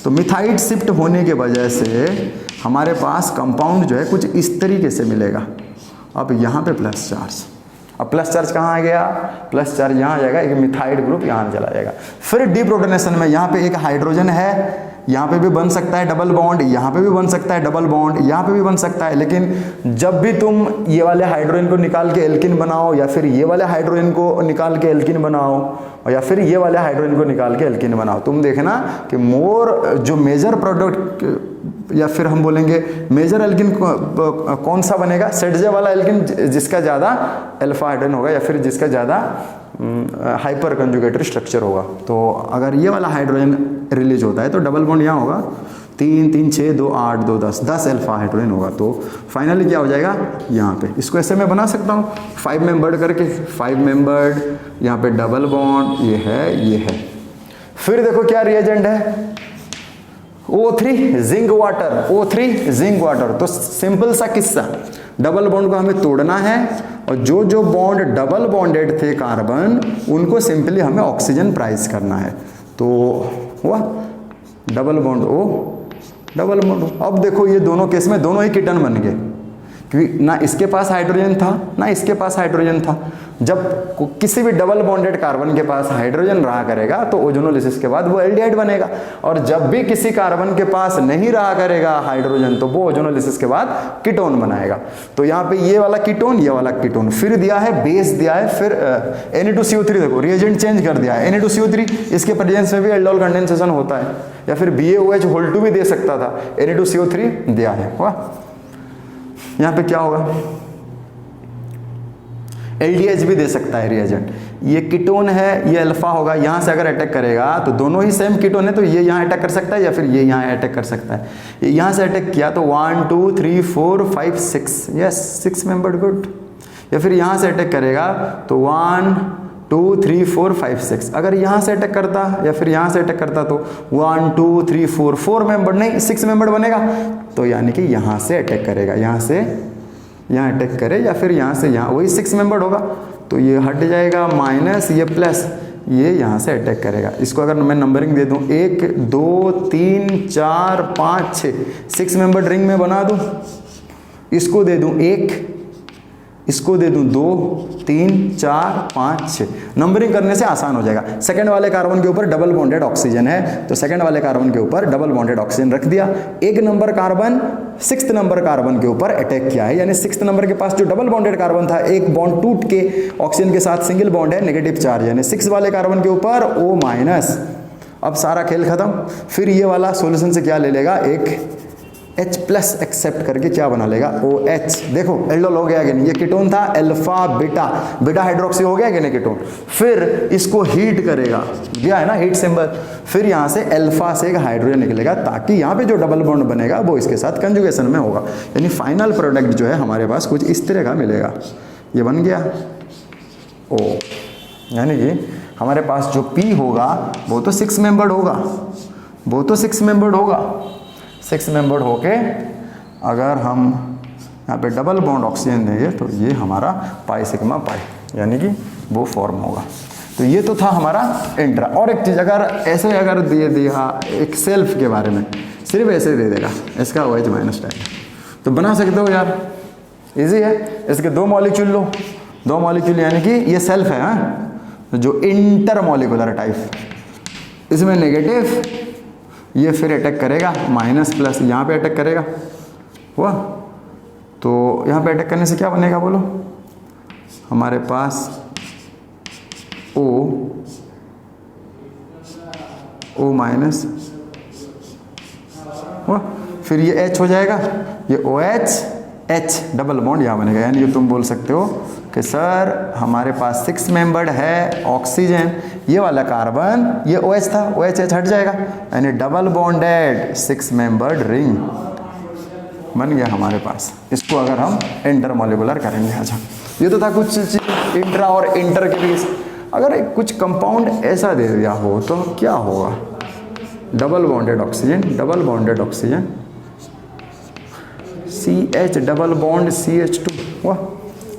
तो मिथाइड शिफ्ट होने के वजह से हमारे पास कंपाउंड जो है कुछ इस तरीके से मिलेगा। अब यहाँ पे प्लस चार्ज, अब प्लस चार्ज कहाँ आ गया, प्लस चार्ज यहाँ आ जाएगा, एक मिथाइड ग्रुप यहाँ चला जाएगा। फिर डीप्रोटोनेशन में यहाँ पे एक हाइड्रोजन है, यहाँ पे भी बन सकता है डबल बॉन्ड, यहाँ पे भी बन सकता है डबल बॉन्ड, यहाँ पे भी बन सकता है, लेकिन जब भी तुम ये वाले हाइड्रोजन को निकाल के एल्किन बनाओ, या फिर ये वाले हाइड्रोजन को निकाल के एल्किन बनाओ, या फिर ये वाले हाइड्रोजन को निकाल के एल्किन बनाओ, तुम देखना कि मोर जो मेजर प्रोडक्ट, या फिर हम बोलेंगे मेजर एल्किन कौन सा बनेगा, सेटजे वाला एल्किन, जिसका ज़्यादा अल्फा हाइड्रोजन होगा, या फिर जिसका ज़्यादा हाइपर कंजुगेटरी स्ट्रक्चर होगा। तो अगर ये वाला हाइड्रोजन रिलीज होता है तो डबल बॉन्ड यहाँ होगा, 3 3 6 2 8 2 10 अल्फा हाइड्रोजन होगा। तो फाइनली क्या हो जाएगा, यहाँ पे इसको ऐसे मैं बना सकता हूँ 5 मेंबर्ड करके, 5 मेंबर्ड, यहाँ पे डबल बॉन्ड, ये है, ये है। फिर देखो क्या रिएजेंट है, O3 zinc water, O3 zinc water. तो सिंपल सा किस्सा, डबल बॉन्ड को हमें तोड़ना है, और जो जो बॉन्ड डबल बॉन्डेड थे कार्बन, उनको सिंपली हमें ऑक्सीजन प्राइस करना है। तो हुआ double bond O, double bond O। अब देखो ये दोनों केस में दोनों ही कीटन बन गए, क्योंकि ना इसके पास हाइड्रोजन था ना इसके पास हाइड्रोजन था। जब किसी भी डबल बॉन्डेड कार्बन के पास हाइड्रोजन रहा करेगा तो ओजोनोलिसिस के बाद वो एल्डिहाइड बनेगा, और जब भी किसी कार्बन के पास नहीं रहा करेगा हाइड्रोजन तो वो ओजोनोलिसिस के बाद कीटोन बनाएगा। तो यहाँ पे ये वाला कीटोन, ये वाला कीटोन, फिर दिया है बेस दिया है, फिर Na2CO3, देखो रिएजेंट चेंज कर दिया है, Na2CO3, इसके प्रेजेंस में भी एल्डोल कंडेंसेशन होता है, या फिर BaOH भी दे सकता था, Na2CO3 दिया है। वाह, यहाँ पे क्या होगा, LDH भी दे सकता है रिएजेंट। ये कीटोन है, ये अल्फा होगा, यहाँ से अगर अटैक करेगा तो दोनों ही सेम कीटोन है, तो ये यहाँ अटैक कर सकता है या फिर ये यहाँ अटैक कर सकता है। ये यहाँ से अटैक किया तो 1 2 3 4 5 6, यस 6 मेंबर्ड, गुड। या फिर यहाँ से अटैक करेगा तो 1 2 3 4 5 6। अगर यहाँ से अटैक करता या फिर यहाँ से अटैक करता तो 1 2 3 4 मेंबर्ड नहीं 6 मेंबर्ड बनेगा। तो यानी कि यहाँ से अटैक करेगा, यहाँ से यहाँ अटैक करे, या फिर यहाँ से यहाँ, वही 6 मेंबर्ड होगा। तो ये हट जाएगा माइनस, ये प्लस, ये यहाँ से अटैक करेगा। इसको अगर मैं नंबरिंग दे दूँ 1 2 3 4 5 6, 6 मेंबर्ड रिंग में बना दूँ, इसको दे दूँ 1, इसको दे दूं 2 3 4 5 6, नंबरिंग करने से आसान हो जाएगा। सेकंड वाले कार्बन के ऊपर डबल बॉन्डेड ऑक्सीजन है, तो सेकंड वाले कार्बन के ऊपर डबल बॉन्डेड ऑक्सीजन रख दिया। एक number carbon 6th number carbon के ऊपर अटैक किया है, यानी 6th नंबर के पास जो डबल बॉन्डेड कार्बन था, एक बॉन्ड टूट के ऑक्सीजन के साथ सिंगल बॉन्ड है, नेगेटिव चार्ज, यानी 6 वाले कार्बन के ऊपर O-। अब सारा खेल खत्म। फिर ये वाला सॉल्यूशन से क्या ले लेगा, एक H+ एक्सेप्ट करके क्या बना लेगा, OH। देखो एल्डोल हो गया कि नहीं, ये कीटोन था अल्फा बीटा, बीटा हाइड्रोक्सी हो गया कि नहीं कीटोन। फिर इसको हीट करेगा, दिया है ना हीट सिंबल, फिर यहाँ से अल्फा से एक हाइड्रोजन निकलेगा, ताकि यहाँ पे जो डबल बॉन्ड बनेगा वो इसके साथ कंजुगेशन में होगा, यानी फाइनल प्रोडक्ट जो है हमारे पास कुछ इस तरह का मिलेगा। ये बन गया O, यानी कि हमारे पास जो P होगा वो तो 6 मेंबर्ड होगा, वो तो 6 मेंबर्ड होगा। 6 मेंबर्ड होके अगर हम यहाँ पे डबल बॉन्ड ऑक्सीजन देंगे तो ये हमारा पाई सिग्मा पाई, यानी कि वो फॉर्म होगा। तो ये तो था हमारा इंट्रा। और एक चीज़, अगर ऐसे अगर दे दिया एक सेल्फ के बारे में, सिर्फ ऐसे दे देगा, इसका OH- टाइप, तो बना सकते हो यार, इजी है। इसके 2 मॉलिक्यूल लो, 2 मॉलिक्यूल, यानी कि ये सेल्फ है, हाँ, जो इंटर मॉलिकुलर टाइप, इसमें नेगेटिव, ये फिर अटैक करेगा माइनस+, यहाँ पे अटैक करेगा हुआ, तो यहाँ पे अटैक करने से क्या बनेगा बोलो, हमारे पास O- हुआ, फिर ये H हो जाएगा, ये OH H डबल बॉन्ड यहाँ बनेगा, यानी कि तुम बोल सकते हो कि सर हमारे पास 6 मेंबर्ड है ऑक्सीजन, ये वाला कार्बन, ये OH था, OH H हट जाएगा, यानी डबल बॉन्डेड 6 मेंबर्ड रिंग बन गया हमारे पास। इसको अगर हम इंटरमॉलिकुलर करेंगे। अच्छा, ये तो था कुछ चीज इंट्रा और इंटर के बीच। अगर कुछ कंपाउंड ऐसा दे दिया हो तो क्या होगा, double bonded oxygen, double bonded oxygen, CH double bond CH2, वाह।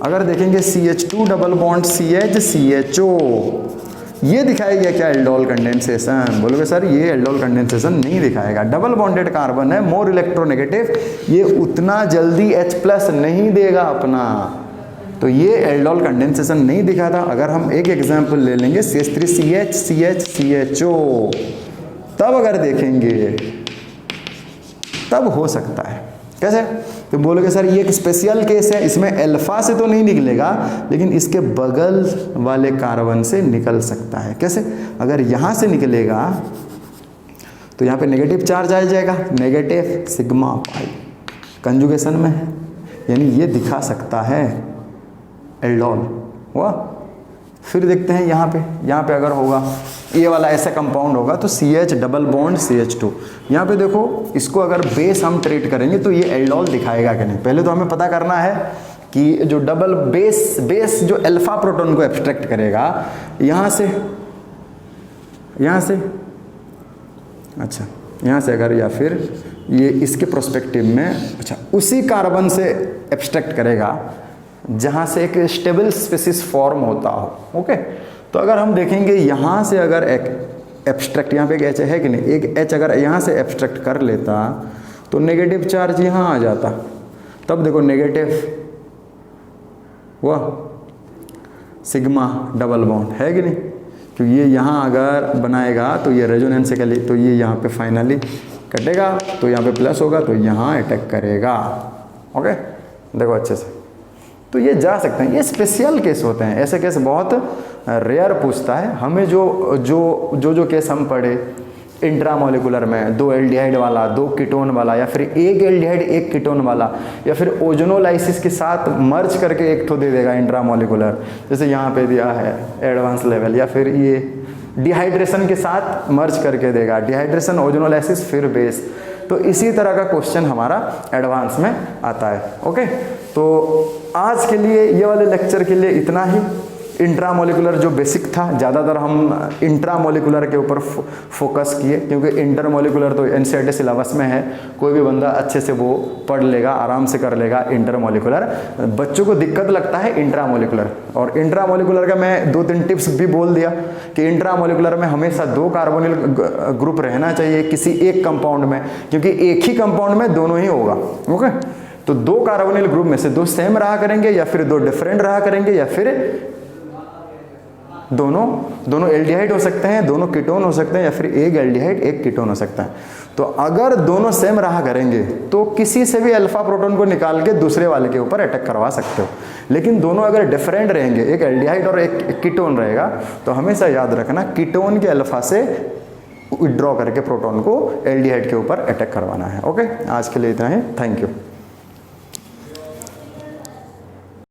अगर देखेंगे CH2 double bond CH CHO, ये दिखाएगा क्या, एल्डोल कंडेंसेशन। बोलोगे सर ये एल्डोल कंडेंसेशन नहीं दिखाएगा, डबल बॉन्डेड कार्बन है, मोर इलेक्ट्रोनेगेटिव, ये उतना जल्दी H+ नहीं देगा अपना, तो ये एल्डोल कंडेंसेशन नहीं दिखाता। अगर हम एक एग्जाम्पल ले लेंगे CH3CH CH CHO, तब अगर देखेंगे तब हो सकता है। कैसे, तो बोलोगे सर ये एक स्पेशल केस है, इसमें अल्फा से तो नहीं निकलेगा, लेकिन इसके बगल वाले कार्बन से निकल सकता है। कैसे, अगर यहाँ से निकलेगा तो यहाँ पे नेगेटिव चार्ज आ जाएगा, नेगेटिव सिग्मा पाई कंजुगेशन में है, यानी ये दिखा सकता है एल्डोल हुआ। फिर देखते हैं यहाँ पे अगर होगा ये वाला ऐसा कंपाउंड होगा तो CH डबल बॉन्ड CH2, यहाँ पे देखो इसको अगर बेस हम ट्रीट करेंगे तो ये एल्डोल दिखाएगा कि नहीं। पहले तो हमें पता करना है कि जो डबल बेस जो अल्फा प्रोटॉन को एब्स्ट्रैक्ट करेगा यहाँ से अच्छा यहाँ से अगर, या फिर ये इसके प्रोस्पेक्टिव में अच्छा उसी कार्बन से एब्स्ट्रैक्ट करेगा जहाँ से एक स्टेबल स्पीसीज फॉर्म होता हो। ओके, तो अगर हम देखेंगे यहाँ से अगर एक एब्स्ट्रैक्ट, यहाँ पे एक H है कि नहीं, एक H अगर यहाँ से एब्स्ट्रैक्ट कर लेता तो नेगेटिव चार्ज यहाँ आ जाता, तब देखो नेगेटिव हुआ सिग्मा डबल बॉन्ड है कि नहीं, क्योंकि ये यहाँ अगर बनाएगा तो ये रेजोनेंस के लिए, तो ये यहाँ पे फाइनली कटेगा, तो यहाँ पे प्लस होगा तो यहाँ अटैक करेगा। ओके, देखो अच्छे से, तो ये जा सकते हैं, ये स्पेशल केस होते हैं, ऐसे केस बहुत रेयर पूछता है हमें। जो केस हम पढ़े इंट्रामोलिकुलर में, 2 एल्डिहाइड वाला, 2 कीटोन वाला, या फिर 1 एल्डिहाइड 1 कीटोन वाला, या फिर ओजोनोलाइसिस के साथ मर्ज करके एक तो दे देगा इंट्रामोलिकुलर, जैसे यहाँ पे दिया है एडवांस लेवल, या फिर ये डिहाइड्रेशन के साथ मर्ज करके देगा, डिहाइड्रेशन ओजोनोलाइसिस फिर बेस। तो इसी तरह का क्वेश्चन हमारा एडवांस में आता है। ओके, तो आज के लिए ये वाले लेक्चर के लिए इतना ही। इंट्रामोलिकुलर जो बेसिक था, ज़्यादातर हम इंट्रामोलिकुलर के ऊपर फोकस किए, क्योंकि इंटरमोलिकुलर तो एनसीईआरटी सिलेबस में है, कोई भी बंदा अच्छे से वो पढ़ लेगा, आराम से कर लेगा। इंटरमोलिकुलर बच्चों को दिक्कत लगता है इंट्रामोलिकुलर, और इंट्रामोलिकुलर का मैं 2-3 टिप्स भी बोल दिया कि इंट्रामोलिकुलर में हमेशा 2 कार्बोनिल ग्रुप रहना चाहिए किसी एक कंपाउंड में, क्योंकि एक ही कंपाउंड में दोनों ही होगा। ओके, तो दो कार्बोनिल ग्रुप में से दो सेम रहा करेंगे या फिर दो डिफरेंट रहा करेंगे या फिर दोनों एल्डिहाइड हो सकते हैं, दोनों कीटोन हो सकते हैं या फिर एक एल्डिहाइड एक कीटोन हो सकता है। तो अगर दोनों सेम रहा करेंगे तो किसी से भी अल्फा प्रोटॉन को निकाल के दूसरे वाले के ऊपर अटैक करवा सकते हो। लेकिन दोनों अगर डिफरेंट रहेंगे, एक एल्डिहाइड और एक कीटोन रहेगा, तो हमेशा याद रखना कीटोन के अल्फा से विड्रॉ करके प्रोटॉन को एल्डिहाइड के ऊपर अटैक करवाना है। ओके, आज के लिए इतना ही, थैंक यू।